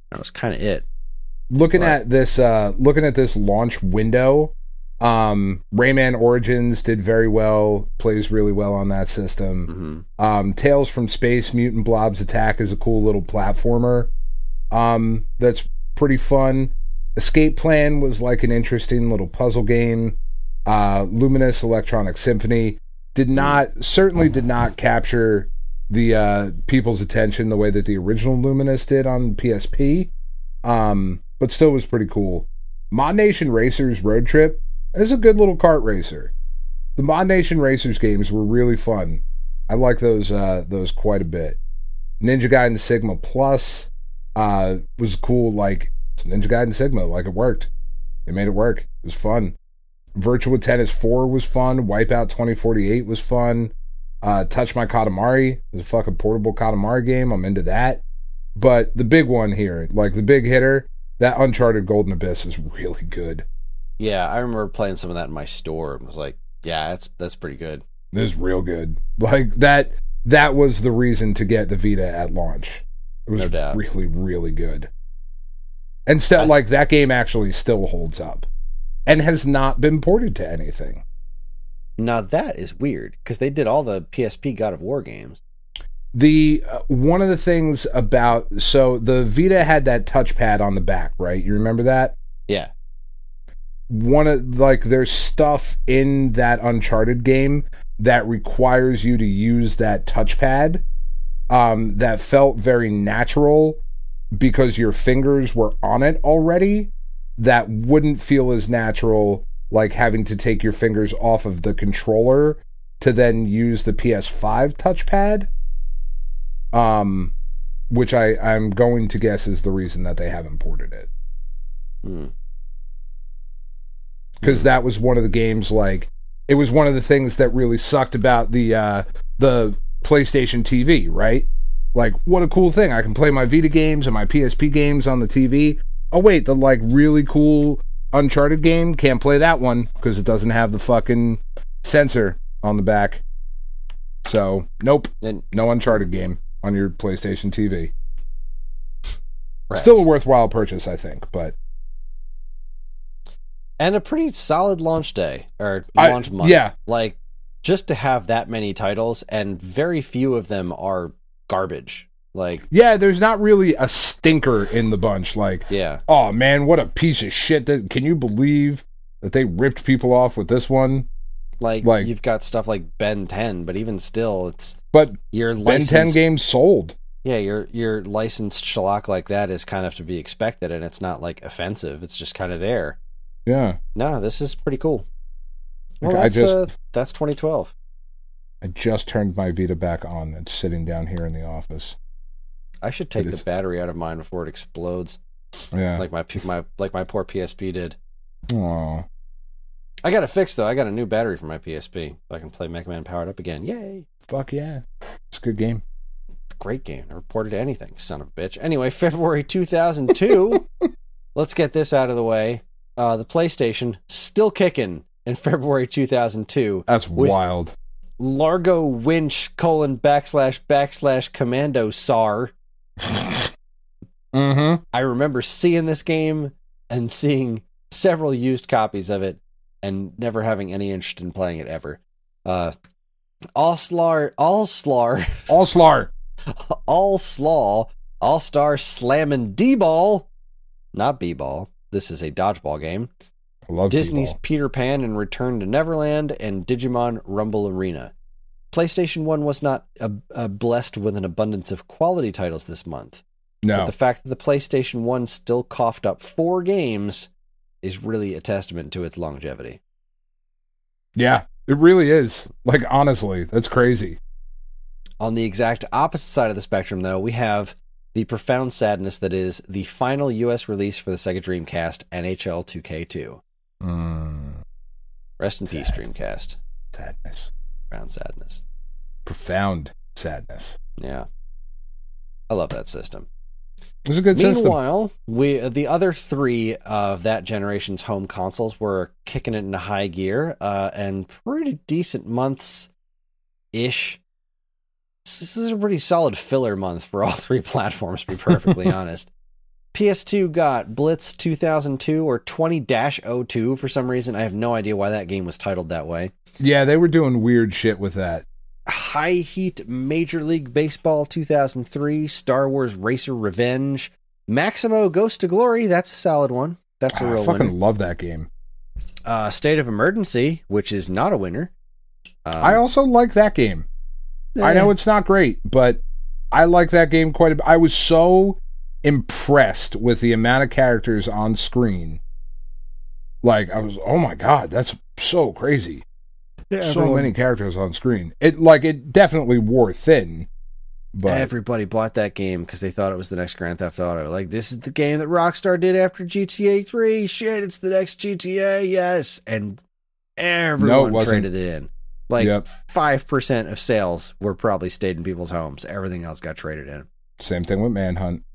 That was kind of it. Looking at this launch window, Rayman Origins did very well, plays really well on that system. Mm-hmm. Tales from Space, Mutant Blobs Attack is a cool little platformer. That's pretty fun. Escape Plan was like an interesting little puzzle game. Luminous Electronic Symphony certainly did not capture the people's attention the way that the original Luminous did on PSP, but still was pretty cool. Mod Nation Racers Road Trip is a good little kart racer. The Mod Nation Racers games were really fun. I like those quite a bit. Ninja Gaiden Sigma Plus was cool. Like, it's Ninja Gaiden Sigma, like it worked. They made it work. It was fun. Virtua Tennis 4 was fun. Wipeout 2048 was fun. Touch My Katamari is a fucking portable Katamari game. I'm into that. But the big one here, like the big hitter, that Uncharted Golden Abyss is really good. Yeah, I remember playing some of that in my store and was like, yeah, that's pretty good. It was real good. Like that was the reason to get the Vita at launch. It was really, really good. And still, like, that game actually still holds up and has not been ported to anything. Now that is weird, because they did all the PSP God of War games. The one of the things about, so the Vita had that touchpad on the back, right? You remember that? Yeah. There's stuff in that Uncharted game that requires you to use that touchpad that felt very natural because your fingers were on it already, that wouldn't feel as natural like having to take your fingers off of the controller to then use the PS5 touchpad, which I'm going to guess is the reason that they haven't ported it. Because that was one of the games, like, it was one of the things that really sucked about the PlayStation TV, right? Like, what a cool thing. I can play my Vita games and my PSP games on the TV. Oh, wait, the, like, really cool Uncharted game, can't play that one because it doesn't have the fucking sensor on the back. So, nope. No Uncharted game on your PlayStation TV. Right. Still a worthwhile purchase, I think, but... And a pretty solid launch day, or launch month. Yeah. Like, just to have that many titles, and very few of them are garbage. Like, yeah, there's not really a stinker in the bunch. Like, yeah. Oh man, what a piece of shit! Can you believe that they ripped people off with this one? Like you've got stuff like Ben 10, but even still, it's your Ben 10 games sold. Yeah, your licensed shellac like that is kind of to be expected, and it's not like offensive. It's just kind of there. Yeah. No, this is pretty cool. Well, that's 2012. I just turned my Vita back on. It's sitting down here in the office. I should take the battery out of mine before it explodes. Yeah, like my poor PSP did. Aww. I got it fixed though. I got a new battery for my PSP, so I can play Mega Man Powered Up again. Yay! Fuck yeah! It's a good game. Great game. Never ported to anything, son of a bitch. Anyway, February 2002. Let's get this out of the way. The PlayStation still kicking in February 2002. That's wild. Largo Winch : / Commando SAR. Mm-hmm. I remember seeing this game and seeing several used copies of it and never having any interest in playing it ever. All-Star Slammin' D-Ball. Not B-Ball. This is a dodgeball game. I love Disney's D-Ball. Peter Pan and Return to Neverland, and Digimon Rumble Arena. PlayStation 1 was not blessed with an abundance of quality titles this month. No. But the fact that the PlayStation 1 still coughed up 4 games is really a testament to its longevity. Yeah, it really is. Like, honestly, that's crazy. On the exact opposite side of the spectrum, though, we have the profound sadness that is the final U.S. release for the Sega Dreamcast, NHL 2K2. Rest in peace, Dreamcast. Sadness. Profound sadness. Profound sadness. Yeah. I love that system. It was a good system. Meanwhile, the other 3 of that generation's home consoles were kicking it into high gear, and pretty decent months-ish. This is a pretty solid filler month for all 3 platforms, to be perfectly honest. PS2 got Blitz 2002 or 20-02 for some reason. I have no idea why that game was titled that way. Yeah, they were doing weird shit with that. High Heat Major League Baseball 2003, Star Wars Racer Revenge, Maximo Ghost to Glory, that's a solid one. That's a real winner. I fucking love that game. State of Emergency, which is not a winner. I also like that game. I know it's not great, but I like that game quite a bit. I was so impressed with the amount of characters on screen. Like, I was, oh my god, that's so crazy. Yeah, so many characters on screen. It definitely wore thin. But everybody bought that game because they thought it was the next Grand Theft Auto. Like, this is the game that Rockstar did after GTA 3. Shit, it's the next GTA, yes. And everyone traded it in. Like, 5% of sales were probably stayed in people's homes. Everything else got traded in. Same thing with Manhunt.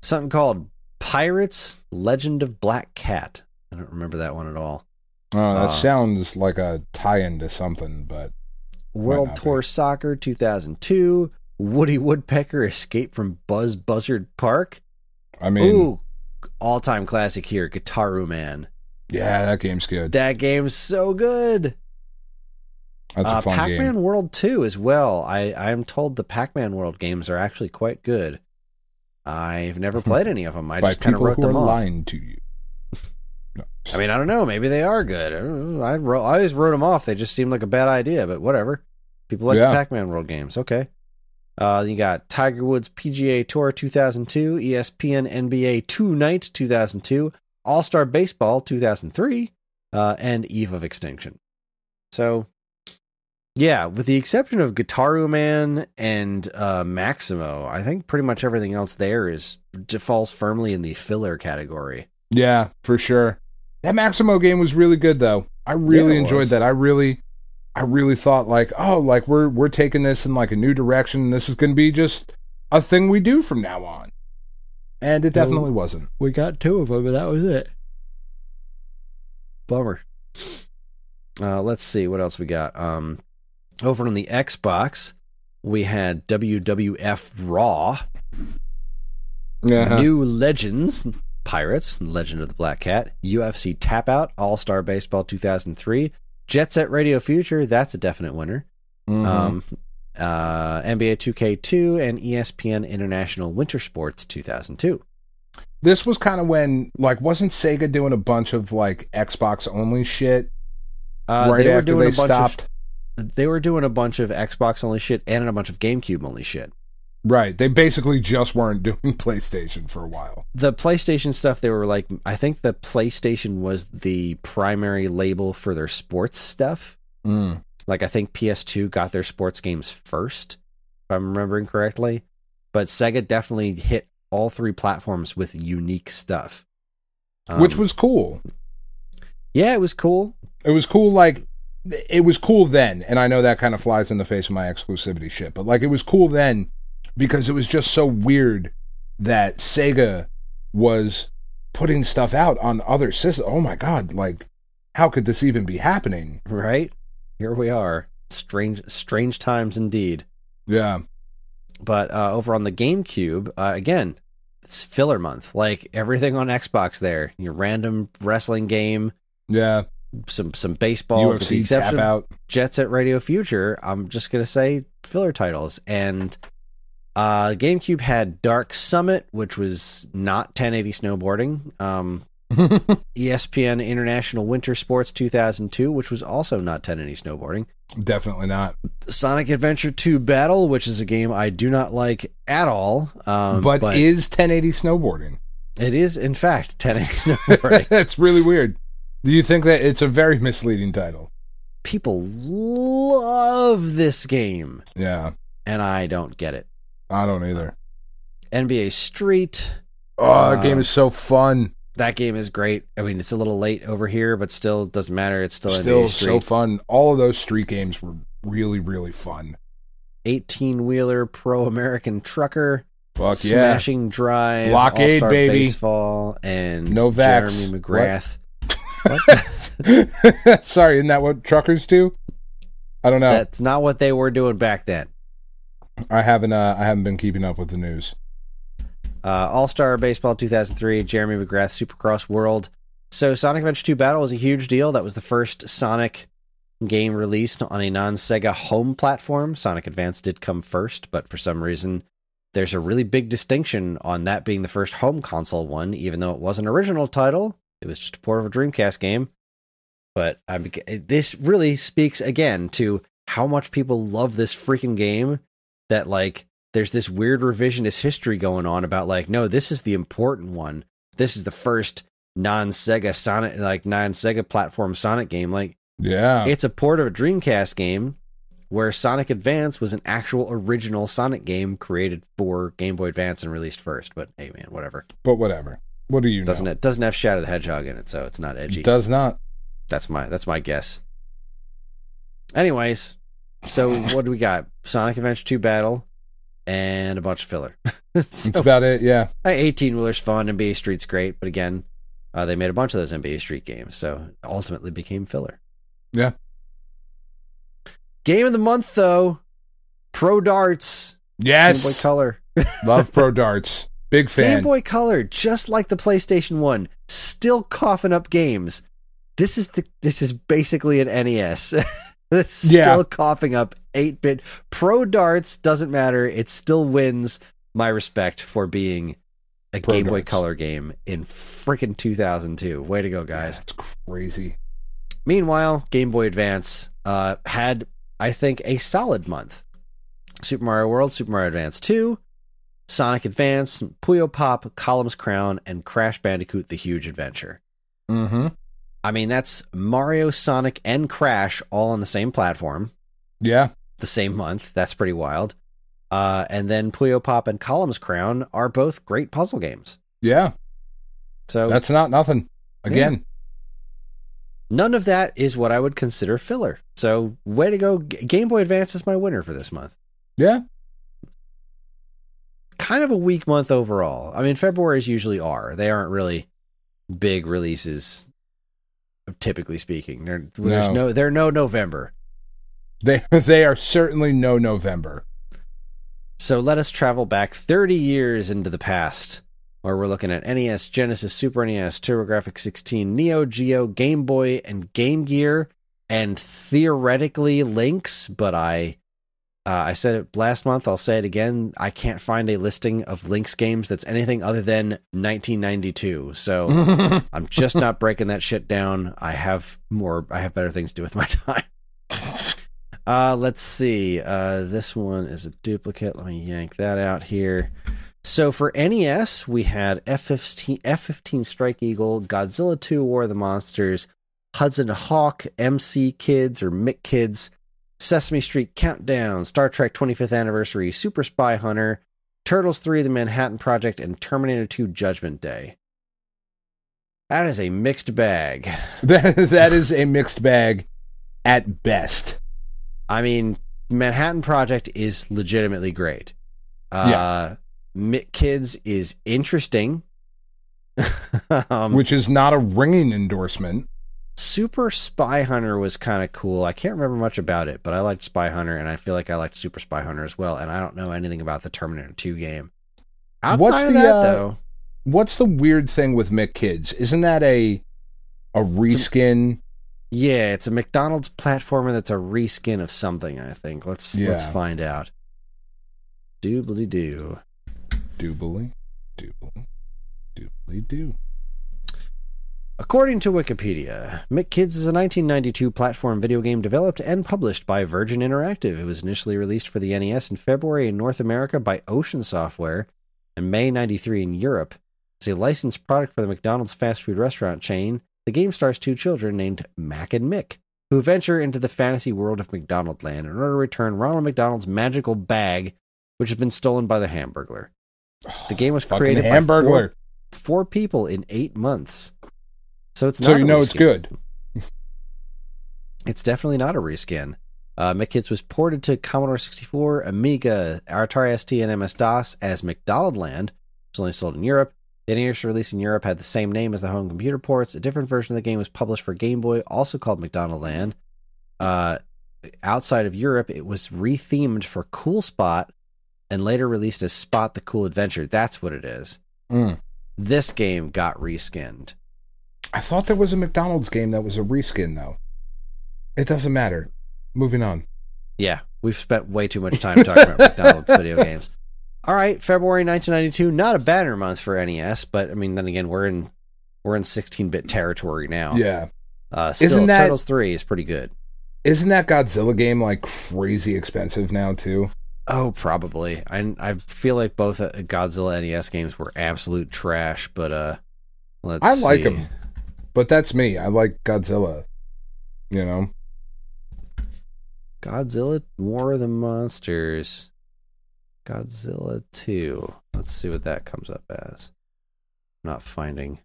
Something called Pirates Legend of Black Cat. I don't remember that one at all. Oh, that sounds like a tie-in to something, but... World Tour Soccer 2002. Woody Woodpecker Escape from Buzz Buzzard Park. I mean... Ooh, all-time classic here, Guitaru Man. Yeah, that game's good. That game's so good. That's a fun game. Pac-Man World 2 as well. I'm told the Pac-Man World games are actually quite good. I've never played any of them. I just kind of wrote them off. By people who are lying to you. No. I mean, I don't know. Maybe they are good. I always wrote them off. They just seemed like a bad idea, but whatever. People like the Pac-Man World games. Okay. You got Tiger Woods PGA Tour 2002, ESPN NBA 2 Night 2002, All-Star Baseball 2003, and Eve of Extinction. So, yeah, with the exception of Guitaru Man and Maximo, I think pretty much everything else there falls firmly in the filler category. Yeah, for sure. That Maximo game was really good, though. I really enjoyed that. I really thought, like, oh, like we're taking this in like a new direction. This is going to be just a thing we do from now on. And it definitely wasn't. We got 2 of them, but that was it. Bummer. Let's see what else we got. Over on the Xbox, we had WWF Raw, New Legends, Pirates, Legend of the Black Cat, UFC Tap Out, All-Star Baseball 2003, Jet Set Radio Future, that's a definite winner, NBA 2K2, and ESPN International Winter Sports 2002. This was kind of when, like, wasn't Sega doing a bunch of, like, Xbox-only shit right after they stopped? They were doing a bunch of Xbox-only shit and a bunch of GameCube-only shit. Right. They basically just weren't doing PlayStation for a while. The PlayStation stuff, they were like, I think the PlayStation was the primary label for their sports stuff. Like, I think PS2 got their sports games first, if I'm remembering correctly. But Sega definitely hit all three platforms with unique stuff. Which was cool. Yeah, it was cool. It was cool, like, it was cool then, and I know that kind of flies in the face of my exclusivity shit, but, like, it was cool then because it was just so weird that Sega was putting stuff out on other systems. Oh my god, like, how could this even be happening? Right? Here we are. Strange times indeed. Yeah. But over on the GameCube, again, it's filler month. Like, everything on Xbox there. Your random wrestling game. Yeah. Some baseball. UFC with the exception tap out. of Jet Set Radio Future, I'm just going to say filler titles. And GameCube had Dark Summit, which was not 1080 snowboarding. ESPN International Winter Sports 2002, which was also not 1080 snowboarding. Definitely not. Sonic Adventure 2 Battle, which is a game I do not like at all. But is 1080 snowboarding. It is, in fact, 1080 snowboarding. That's really weird. Do you think that it's a very misleading title? People love this game. Yeah. And I don't get it. I don't either. NBA Street. Oh, that game is so fun. That game is great. I mean, it's a little late over here, but still doesn't matter. It's still NBA Street. So fun. All of those Street games were really, really fun. 18-wheeler Pro American Trucker. Fuck yeah. Smashing Drive. Blockade, All-Star baby. Baseball. And Novaks. Jeremy McGrath. What? Sorry, isn't that what truckers do? I don't know. That's not what they were doing back then. I haven't been keeping up with the news. All-Star Baseball 2003, Jeremy McGrath Supercross World. So Sonic Adventure 2 Battle was a huge deal. That was the first Sonic game released on a non-Sega home platform. Sonic Advance did come first, but for some reason, there's a really big distinction on that being the first home console one, even though it was an original title. It was just a port of a Dreamcast game. But this really speaks, again, to how much people love this freaking game, that, like, there's this weird revisionist history going on about, like, no, this is the important one. This is the first non-Sega Sonic, like, non-Sega platform Sonic game. Like, yeah, it's a port of a Dreamcast game where Sonic Advance was an actual original Sonic game created for Game Boy Advance and released first. But hey, man, whatever. But whatever. What do you know? It doesn't have Shadow the Hedgehog in it, so it's not edgy. It does not. That's my guess. Anyways, so what do we got? Sonic Adventure 2 Battle. And a bunch of filler. That's about it, yeah. 18-wheeler's fun, NBA Street's great, but again, they made a bunch of those NBA Street games, so it ultimately became filler. Yeah. Game of the month, though, Pro Darts. Yes. Game Boy Color. Love Pro Darts. Big fan. Game Boy Color, just like the PlayStation 1, still coughing up games. This is basically an NES. It's still coughing up 8-bit. Pro Darts doesn't matter. It still wins my respect for being a Game Boy Color game in freaking 2002. Way to go, guys. That's crazy. Meanwhile, Game Boy Advance had, I think, a solid month. Super Mario World, Super Mario Advance 2, Sonic Advance, Puyo Pop, Columns Crown, and Crash Bandicoot The Huge Adventure. Mm-hmm. I mean, that's Mario, Sonic, and Crash all on the same platform. Yeah. The same month. That's pretty wild. And then Puyo Pop and Columns Crown are both great puzzle games. Yeah. So that's not nothing. Again. Yeah. None of that is what I would consider filler. So way to go. Game Boy Advance is my winner for this month. Yeah. Kind of a weak month overall. I mean, February's usually are. They aren't really big releases, typically speaking. They're no November. They are certainly no November. So let us travel back 30 years into the past, where we're looking at NES, Genesis, Super NES, TurboGrafx 16, Neo Geo, Game Boy, and Game Gear, and theoretically Lynx, but I said it last month, I'll say it again, I can't find a listing of Lynx games that's anything other than 1992, so I'm just not breaking that shit down. I have better things to do with my time. Let's see. This one is a duplicate. Let me yank that out here. So for NES, we had F-15 Strike Eagle, Godzilla 2 War of the Monsters, Hudson Hawk, MC Kids or Mick Kids, Sesame Street Countdown, Star Trek 25th Anniversary, Super Spy Hunter, Turtles 3 The Manhattan Project, and Terminator 2 Judgment Day. That is a mixed bag. That is a mixed bag at best. I mean, Manhattan Project is legitimately great. Mick Kids is interesting. Which is not a ringing endorsement. Super Spy Hunter was kind of cool. I can't remember much about it, but I liked Spy Hunter, and I feel like I liked Super Spy Hunter as well, and I don't know anything about the Terminator 2 game. Outside of that, though... What's the weird thing with Mick Kids? Isn't that a reskin? Yeah, it's a McDonald's platformer that's a reskin of something, I think. Let's find out. Doobly-doo. Doobly-doo. According to Wikipedia, Mick Kids is a 1992 platform video game developed and published by Virgin Interactive. It was initially released for the NES in February in North America by Ocean Software and May 93 in Europe. As a licensed product for the McDonald's fast food restaurant chain, the game stars two children named Mac and Mick, who venture into the fantasy world of McDonaldland in order to return Ronald McDonald's magical bag, which has been stolen by the Hamburglar. The game was created by four people in 8 months. So it's not so you know it's good. It's definitely not a reskin. Mick Kids was ported to Commodore 64, Amiga, Atari ST, and MS-DOS as McDonaldland. It was only sold in Europe. The NES release in Europe had the same name as the home computer ports. A different version of the game was published for Game Boy, also called McDonaldland. Outside of Europe, it was rethemed for Cool Spot and later released as Spot the Cool Adventure. That's what it is. This game got reskinned. I thought there was a McDonald's game that was a reskin, though. It doesn't matter. Moving on. Yeah, we've spent way too much time talking about McDonald's video games. All right, February 1992, not a banner month for NES, but I mean, then again, we're in 16-bit territory now. Yeah. Still, Turtles 3 is pretty good. Isn't that Godzilla game like crazy expensive now too? Oh, probably. I feel like both Godzilla and NES games were absolute trash, but let's see. I like them, but that's me. I like Godzilla. You know. Godzilla War of the Monsters. Godzilla 2. Let's see what that comes up as. I'm not finding.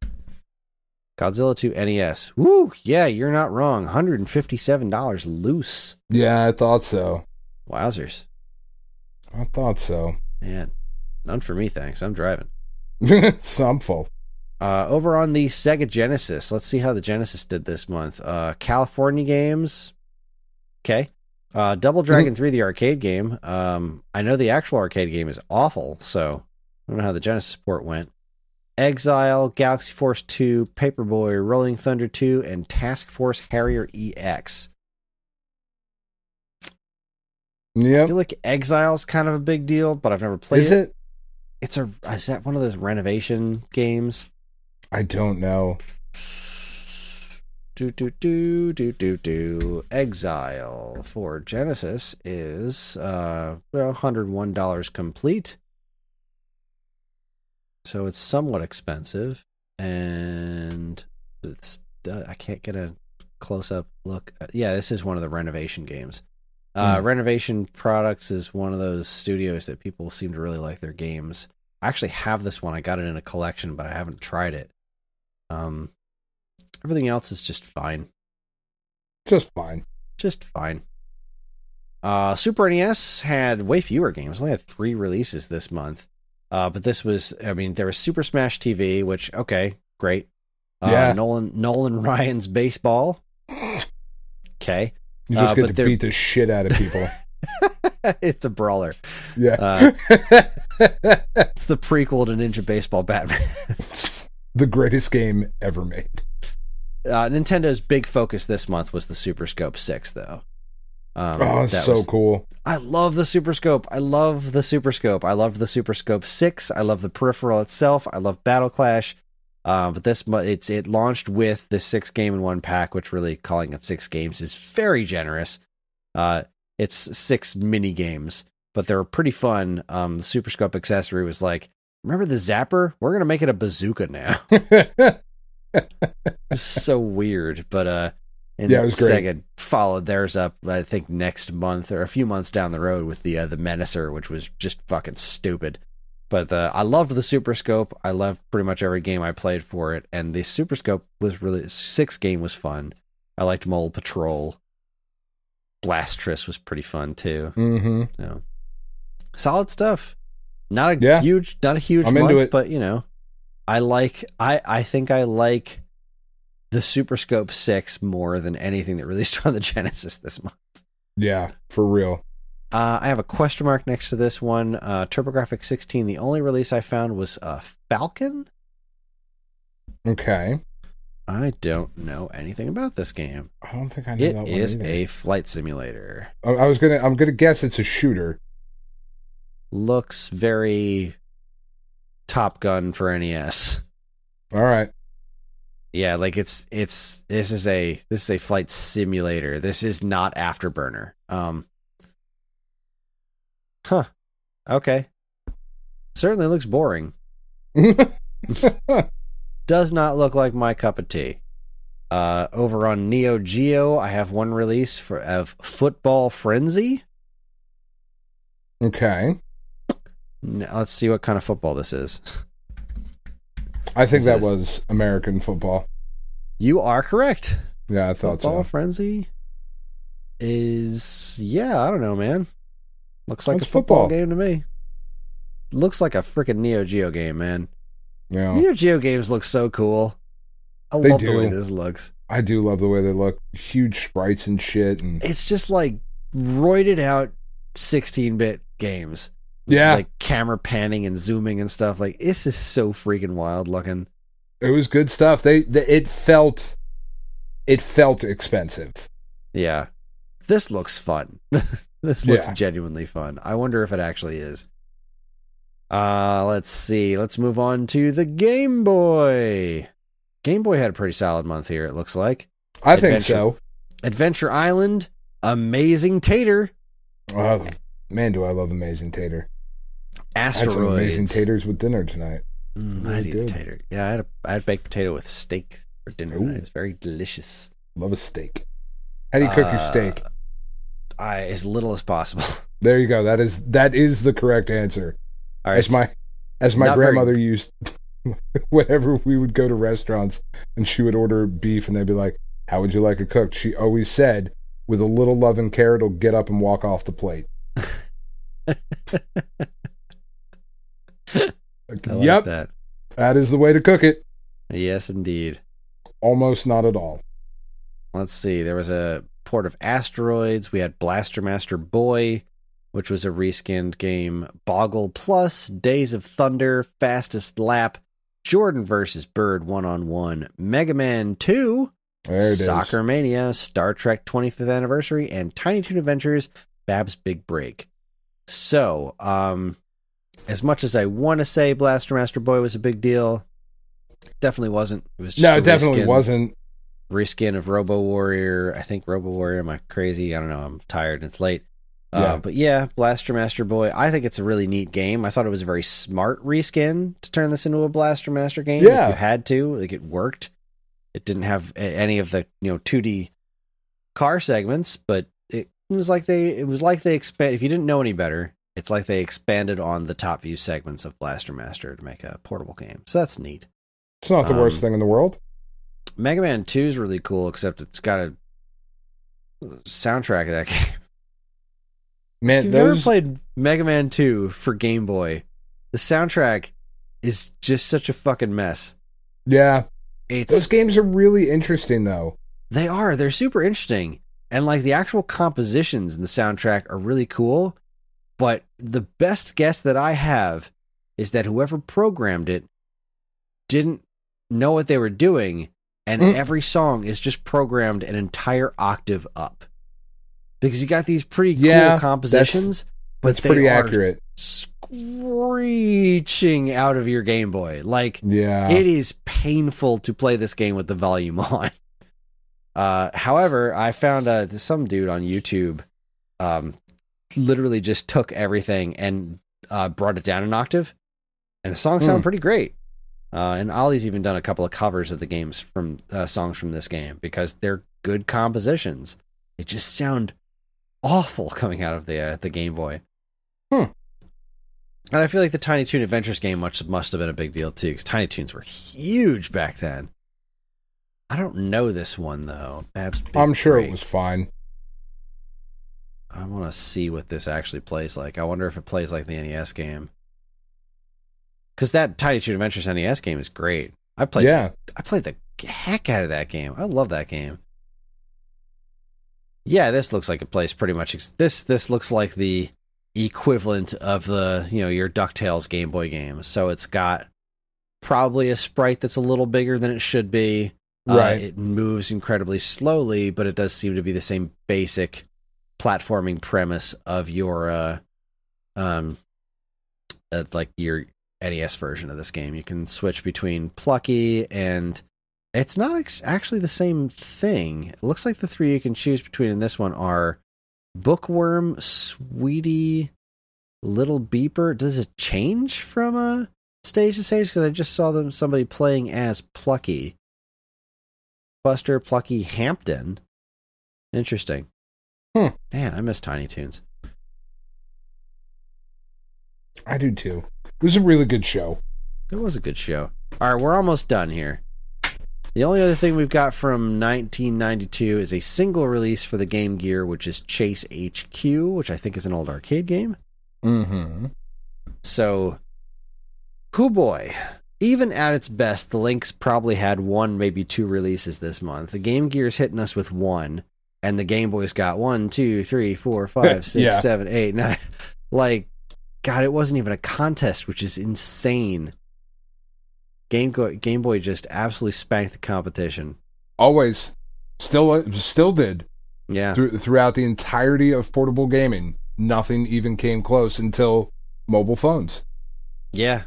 Godzilla 2 NES. Woo! Yeah, you're not wrong. $157 loose. Yeah, I thought so. Wowzers. I thought so. Man, none for me, thanks. I'm driving. Some full. Over on the Sega Genesis. Let's see how the Genesis did this month. California games. Okay. Double Dragon 3, the arcade game. I know the actual arcade game is awful, so I don't know how the Genesis port went. Exile, Galaxy Force 2, Paperboy, Rolling Thunder 2, and Task Force Harrier EX. Yeah, I feel like Exile's kind of a big deal, but I've never played it. Is that one of those renovation games? I don't know. Exile for Genesis is $101 complete. So it's somewhat expensive, and it's I can't get a close-up look. Yeah, this is one of the renovation games. Renovation Products is one of those studios that people seem to really like their games. I actually have this one. I got it in a collection, but I haven't tried it. Everything else is just fine. Just fine. Super NES had way fewer games. Only had 3 releases this month. But this was, I mean, there was Super Smash TV, which, okay, great. Yeah. Nolan Ryan's baseball. Okay. You just get to beat the shit out of people. It's a brawler. Yeah. It's the prequel to Ninja Baseball Batman. The greatest game ever made. Nintendo's big focus this month was the Super Scope 6, though. It's so cool. I love the Super Scope. I loved the Super Scope 6. I love the peripheral itself. I love Battle Clash. But it launched with the 6 game in 1 pack, which really calling it 6 games is very generous. It's 6 mini games, but they're pretty fun. The Super Scope accessory was like, remember the Zapper? We're gonna make it a bazooka now. It's so weird, but and yeah, it was great. Sega followed theirs up, I think, next month or a few months down the road with the Menacer, which was just fucking stupid. But I loved the Super Scope. I loved pretty much every game I played for it, and the Super Scope was really 6 game was fun. I liked Mole Patrol. Blastress was pretty fun too. Mm-hmm. So, solid stuff. Not a huge I'm month, into it. but I think I like the Super Scope 6 more than anything that released on the Genesis this month. Yeah, for real. I have a question mark next to this one. TurboGrafx 16, the only release I found was Falcon. Okay. I don't know anything about this game. I don't think I know that one. It is either. a flight simulator. I'm gonna guess it's a shooter. Looks very Top Gun for NES. All right. Yeah, like this is a flight simulator. This is not Afterburner. Okay. Certainly looks boring. Does not look like my cup of tea. Over on Neo Geo, I have one release of Football Frenzy. Okay. Now, let's see what kind of football this is. I think that was American football. You are correct. Yeah, I thought Football so. Frenzy is, I don't know, man. Looks like It's a football football game to me. Looks like a freaking Neo Geo game, man. Yeah. Neo Geo games look so cool. I They love do. the way this looks. I do love the way they look. Huge sprites and shit. And It's just like roided out 16-bit games. yeah, Like camera panning and zooming and stuff. Like, this is so freaking wild looking. it was good stuff. It felt expensive. Yeah. This looks fun. This looks Yeah. genuinely fun. I wonder if it actually is. Let's see. Let's move on to the Game Boy. Game Boy had a pretty solid month here, it looks like. I think so. Adventure Island, Amazing Tater, Man, do I love Amazing Tater. I had some Asteroids. amazing taters with dinner tonight. I Really need a good. tater. Yeah, I had baked potato with steak for dinner Ooh. tonight. It was very delicious. Love a steak. How do you cook your steak? As little as possible. There you go. That is the correct answer. All right. As my Not grandmother used whenever we would go to restaurants and she would order beef and they'd be like, "How would you like it cooked?" She always said, "With a little love and care, it'll get up and walk off the plate." Like that. That is the way to cook it. Yes, indeed. Almost not at all. Let's see. There was a port of Asteroids. We had Blaster Master Boy, which was a reskinned game. Boggle Plus, Days of Thunder, Fastest Lap, Jordan vs. Bird 1-on-1, Mega Man 2, There it is. Soccer Mania, Star Trek 25th Anniversary, and Tiny Toon Adventures, Bab's Big Break. So, as much as I want to say Blaster Master Boy was a big deal, definitely wasn't. It was just No, a it definitely reskin. wasn't. Reskin of Robo Warrior. I think Robo Warrior. Am I crazy? I don't know. I'm tired and it's late. Yeah. But yeah, Blaster Master Boy. I think it's a really neat game. I thought it was a very smart reskin to turn this into a Blaster Master game. Yeah. If you had to. Like, it worked. It didn't have any of the 2D car segments, but it was like they expand. If you didn't know any better, it's like they expanded on the top view segments of Blaster Master to make a portable game. So that's neat. It's not the worst thing in the world. Mega Man 2 is really cool, except it's got a soundtrack of that game. Man, If you've those ever played Mega Man 2 for Game Boy, the soundtrack is just such a fucking mess. yeah, It's those games are really interesting though. They're super interesting. And like the actual compositions in the soundtrack are really cool. But the best guess that I have is that whoever programmed it didn't know what they were doing, and every song is just programmed an entire octave up. Because you got these pretty cool compositions, but That's pretty accurate. Screeching out of your Game Boy. Like, Yeah. it is painful to play this game with the volume on. However, I found some dude on YouTube literally just took everything and brought it down an octave, and the songs sound pretty great. And Ollie's even done a couple of covers of the games from songs from this game because they're good compositions. They just sound awful coming out of the Game Boy. And I feel like the Tiny Toon Adventures game must have been a big deal too, because Tiny Toons were huge back then. I don't know this one though. I'm sure it was fine. I want to see what this actually plays like. I wonder if it plays like the NES game. Because that Tiny Toon Adventures NES game is great. I played the heck out of that game. I love that game. Yeah, this looks like it plays pretty much. This looks like the equivalent of the your DuckTales Game Boy game. So it's got probably a sprite that's a little bigger than it should be. Right. It moves incredibly slowly, but it does seem to be the same basic platforming premise of your like your NES version of this game. You can switch between Plucky, and it's not actually the same thing. It looks like the three you can choose between in this one are Bookworm, Sweetie, Little Beeper. Does it change from stage to stage? Because I just saw somebody playing as Plucky. Buster, Plucky, Hampton. Interesting. Man, I miss Tiny Toons. I do too. It was a really good show. It was a good show. All right, we're almost done here. The only other thing we've got from 1992 is a single release for the Game Gear, which is Chase HQ, which I think is an old arcade game. Mm-hmm. So, hoo boy. Even at its best, the Lynx probably had one, maybe two releases this month. The Game Gear's hitting us with one, and the Game Boy's got 1, 2, 3, 4, 5, 6, 7, 8, 9. Like, God, it wasn't even a contest, which is insane. Game Boy just absolutely spanked the competition. Always. Still did. Yeah. Throughout the entirety of portable gaming, nothing even came close until mobile phones. Yeah.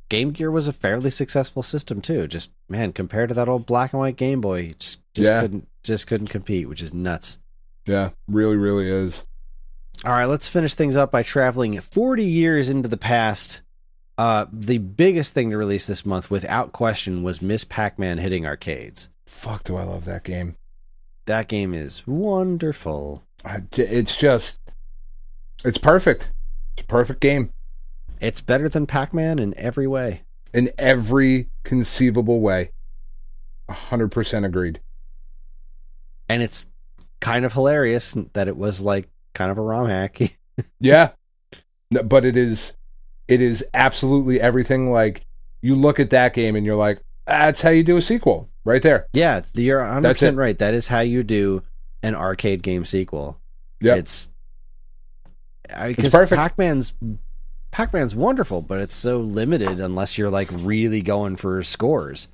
Game Gear was a fairly successful system too. Just, man, compared to that old black and white Game Boy, just couldn't compete, which is nuts. Yeah, really, really is. All right, let's finish things up by traveling 40 years into the past. The biggest thing to release this month, without question, was Miss Pac-Man hitting arcades. Fuck, do I love that game. That game is wonderful. It's perfect. It's a perfect game. It's better than Pac-Man in every way. In every conceivable way. 100% agreed. And it's kind of hilarious that it was like kind of a ROM hack. Yeah. But it is absolutely everything. Like, you look at that game and you're like, that's how you do a sequel. Right there. Yeah, you're 100% right. That is how you do an arcade game sequel. Yeah. It's perfect. Pac-Man's wonderful, but it's so limited unless you're like really going for scores.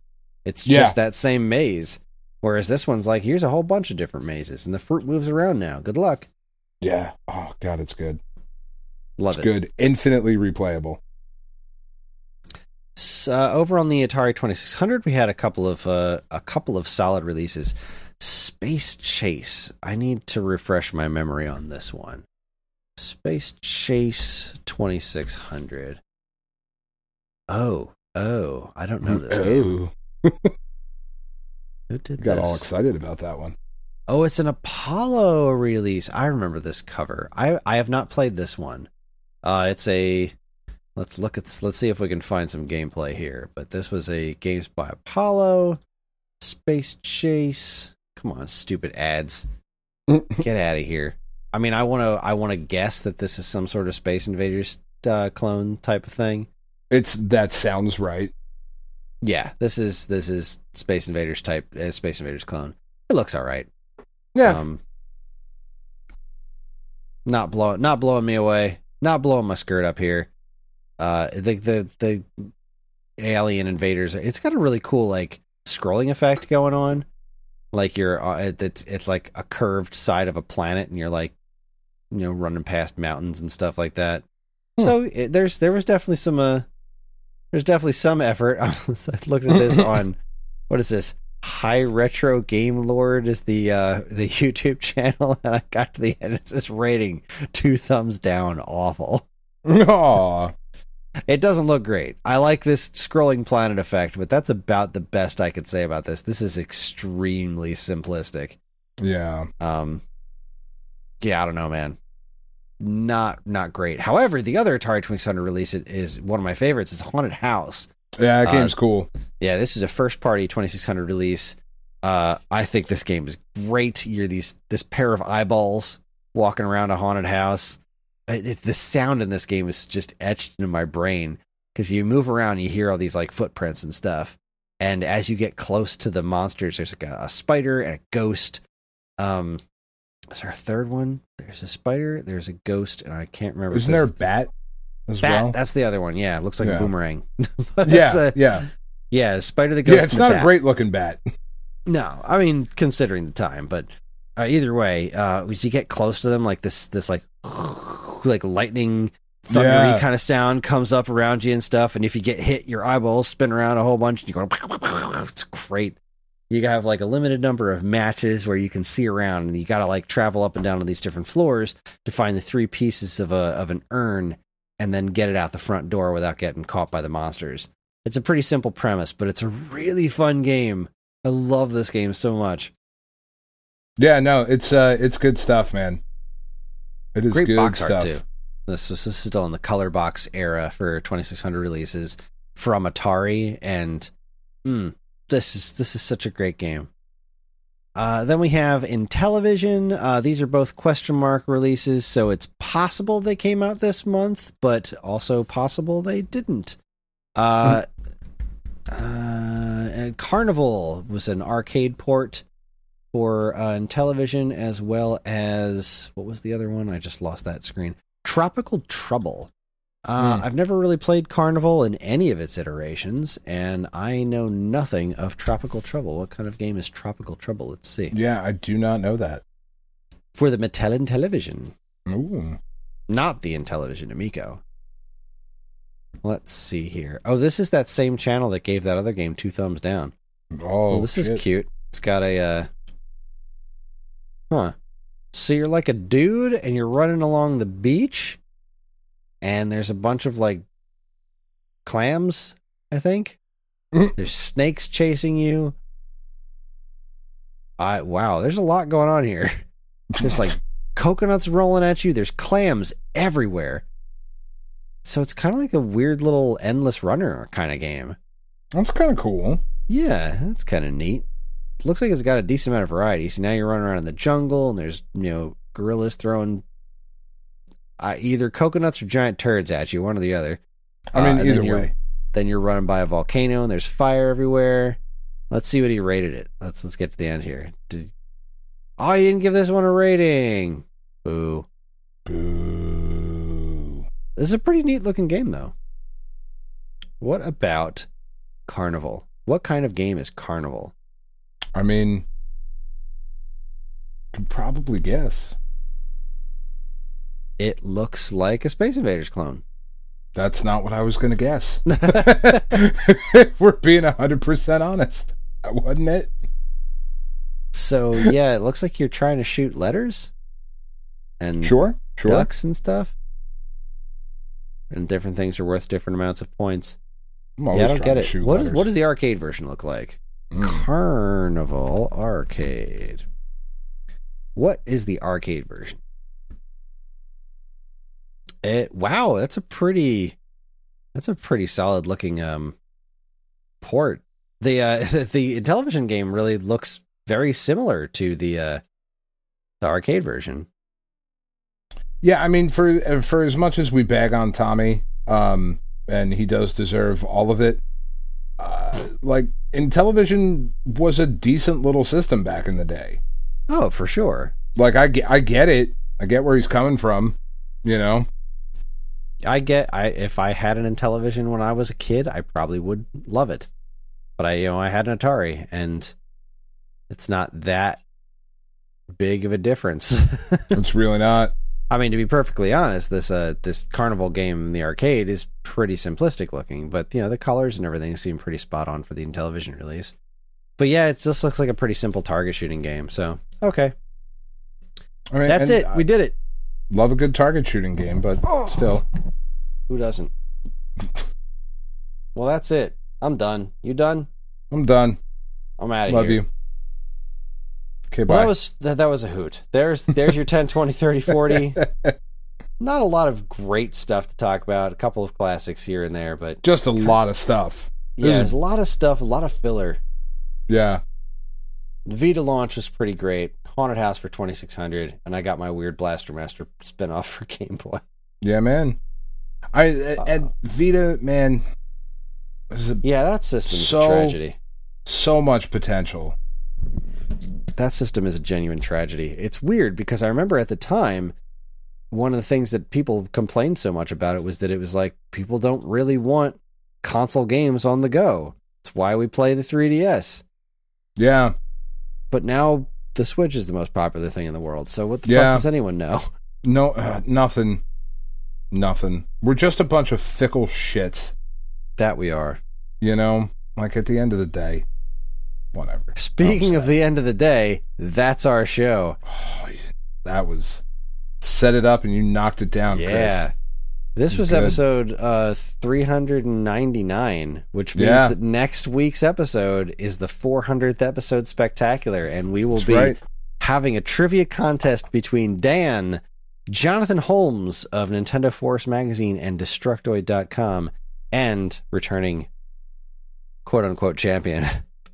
It's just that same maze. Whereas this one's like, here's a whole bunch of different mazes, and the fruit moves around now. Good luck. Yeah. Oh, God, it's good. Love it. Good. Infinitely replayable. So, over on the Atari 2600, we had a couple of solid releases. Space Chase. I need to refresh my memory on this one. Space Chase 2600. Oh, I don't know this game. Who did Got this? all excited about that one. Oh, it's an Apollo release. I remember this cover. I have not played this one. It's a let's see if we can find some gameplay here. But this was a Games by Apollo, Space Chase. Come on, stupid ads. Get out of here. I mean, I want to guess that this is some sort of Space Invaders clone type of thing. That sounds right. Yeah, this is Space Invaders type Space Invaders clone. It looks all right. Yeah. Not blowing me away. Not blowing my skirt up here. The alien invaders. It's got a really cool like scrolling effect going on. Like it's like a curved side of a planet, and you're like, running past mountains and stuff like that. So there was definitely some effort. I looked at this on, what is this? High Retro Game Lord is the YouTube channel, and I got to the end. It's this rating 2 thumbs down, awful. Aww. It doesn't look great. I like this scrolling planet effect, but that's about the best I could say about this. This is extremely simplistic. Yeah. Yeah, I don't know, man. Not great. However, the other Atari 2600 release is one of my favorites. It's Haunted House. Yeah, that game's cool. Yeah, this is a first-party 2600 release. I think this game is great. You're this pair of eyeballs walking around a haunted house. The sound in this game is just etched into my brain because you move around, you hear all these like footprints and stuff, and as you get close to the monsters, there's like a spider and a ghost. Is there a third one? There's a spider, there's a ghost, and I can't remember. Isn't there a bat as well? That's the other one. Yeah, it looks like a boomerang. Yeah, spider the ghost. Yeah, it's not a great looking bat. No, I mean considering the time, but either way, as you get close to them, like this like lightning thundery kind of sound comes up around you and stuff, and if you get hit, your eyeballs spin around a whole bunch and you go, it's great. You have like a limited number of matches where you can see around, and you got to like travel up and down on these different floors to find the 3 pieces of an urn and then get it out the front door without getting caught by the monsters. It's a pretty simple premise, but it's a really fun game. I love this game so much. Yeah, no, it's good stuff, man. It is great good box stuff. art too. This is still in the color box era for 2600 releases from Atari, and this is such a great game. Then we have in television. These are both question mark releases, so it's possible they came out this month, but also possible they didn't. And Carnival was an arcade port for in television, as well as, what was the other one? I just lost that screen. Tropical Trouble. I've never really played Carnival in any of its iterations, and I know nothing of Tropical Trouble. What kind of game is Tropical Trouble? Let's see. Yeah, I do not know that. For the Mattel Intellivision. Ooh. Not the Intellivision Amico. Let's see here. Oh, this is that same channel that gave that other game 2 thumbs down. Oh, well, this is cute. It's got a... So you're like a dude, and you're running along the beach, and there's a bunch of, like, clams, I think. There's snakes chasing you. Wow, there's a lot going on here. There's, like, coconuts rolling at you. There's clams everywhere. So it's kind of like a weird little endless runner kind of game. That's kind of cool. Yeah, that's kind of neat. It looks like it's got a decent amount of variety. So now you're running around in the jungle, and there's, gorillas throwing either coconuts or giant turds at you, one or the other. I mean, either way. Then you're running by a volcano, and there's fire everywhere. Let's see what he rated it. Let's get to the end here. You didn't give this one a rating. Boo. Boo. This is a pretty neat looking game, though. What about Carnival? What kind of game is Carnival? I mean, you can probably guess. It looks like a Space Invaders clone. That's not what I was going to guess. We're being 100% honest. Wasn't it? So, yeah, it looks like you're trying to shoot letters. And sure. ducks and stuff. And different things are worth different amounts of points. Yeah, I don't get it. What does the arcade version look like? Carnival Arcade. What is the arcade version? Wow, that's a pretty solid looking port. The television game really looks very similar to the arcade version. Yeah, I mean, for as much as we bag on Tommy, and he does deserve all of it, like, Intellivision was a decent little system back in the day. Oh, for sure. Like, I get it. I get where he's coming from, If I had an Intellivision when I was a kid, I probably would love it. But I had an Atari, and it's not that big of a difference. It's really not. I mean, to be perfectly honest, this Carnival game in the arcade is pretty simplistic looking, but the colors and everything seem pretty spot on for the Intellivision release. But yeah, it just looks like a pretty simple target shooting game. So, okay. I mean, that's it. We did it. Love a good target shooting game, but still. Who doesn't? Well, that's it. I'm done. You done? I'm done. I'm out of here. Love you. Okay, bye. Well, that was a hoot. There's your 10, 20, 30, 40. Not a lot of great stuff to talk about. A couple of classics here and there, but just a lot of stuff. There's a lot of stuff, a lot of filler. Yeah. Vita launch was pretty great. Haunted House for 2600, and I got my weird Blaster Master spinoff for Game Boy. Yeah, man. And Vita, man. That system's a tragedy. So much potential. That system is a genuine tragedy. It's weird because I remember at the time, one of the things that people complained so much about it was that it was like people don't really want console games on the go. It's why we play the 3DS. Yeah. But now the Switch is the most popular thing in the world. So what the fuck does anyone know? No, nothing. Nothing. We're just a bunch of fickle shits. That we are. You know, like at the end of the day, whatever. Speaking of the end of the day, that's our show. Oh, that was set it up and you knocked it down, Chris. This was episode 399, which means that next week's episode is the 400th episode spectacular, and we will be having a trivia contest between Dan, Jonathan Holmes of Nintendo Force Magazine and Destructoid.com, and returning quote-unquote champion,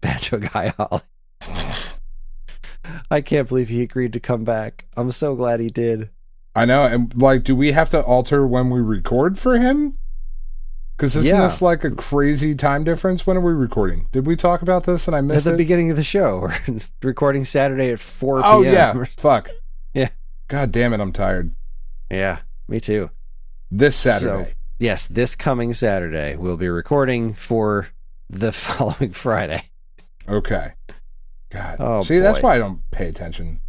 Banjo Guy Holly. I can't believe he agreed to come back. I'm so glad he did. I know, and like, do we have to alter when we record for him? Because isn't this like a crazy time difference? When are we recording? Did we talk about this and I missed it? At the beginning of the show. We're recording Saturday at 4 p.m. Oh, yeah. Fuck. Yeah. God damn it, I'm tired. Yeah, me too. This Saturday. So, yes, this coming Saturday. We'll be recording for the following Friday. Okay. God. Oh, see, boy. That's why I don't pay attention.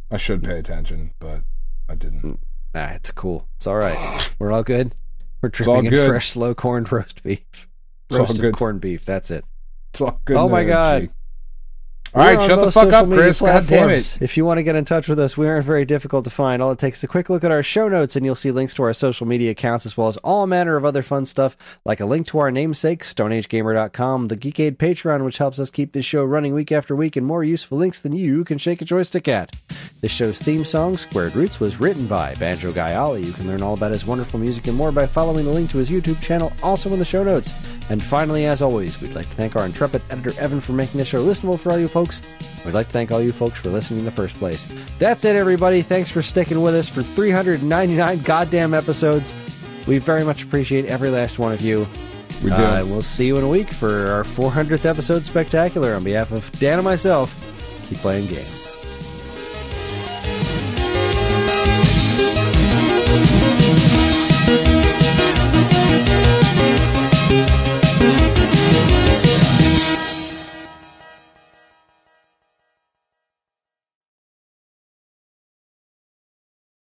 I should pay attention, but I didn't. Nah, it's cool. It's all right. We're all good. We're dripping in fresh, slow corned roast beef. Roasted corned beef. That's it. It's all good. Oh, my God. All right, shut the fuck up, Chris. God damn it. If you want to get in touch with us, we aren't very difficult to find. All it takes is a quick look at our show notes, and you'll see links to our social media accounts, as well as all manner of other fun stuff, like a link to our namesake, StoneAgeGamer.com, the Geekade Patreon, which helps us keep this show running week after week, and more useful links than you can shake a joystick at. This show's theme song, Squared Roots, was written by Banjo Guy Ollie. You can learn all about his wonderful music and more by following the link to his YouTube channel, also in the show notes. And finally, as always, we'd like to thank our intrepid editor, Evan, for making this show listenable for all you folks. We'd like to thank all you folks for listening in the first place. That's it, everybody. Thanks for sticking with us for 399 goddamn episodes. We very much appreciate every last one of you. We do. We'll see you in a week for our 400th episode spectacular. On behalf of Dan and myself, keep playing games.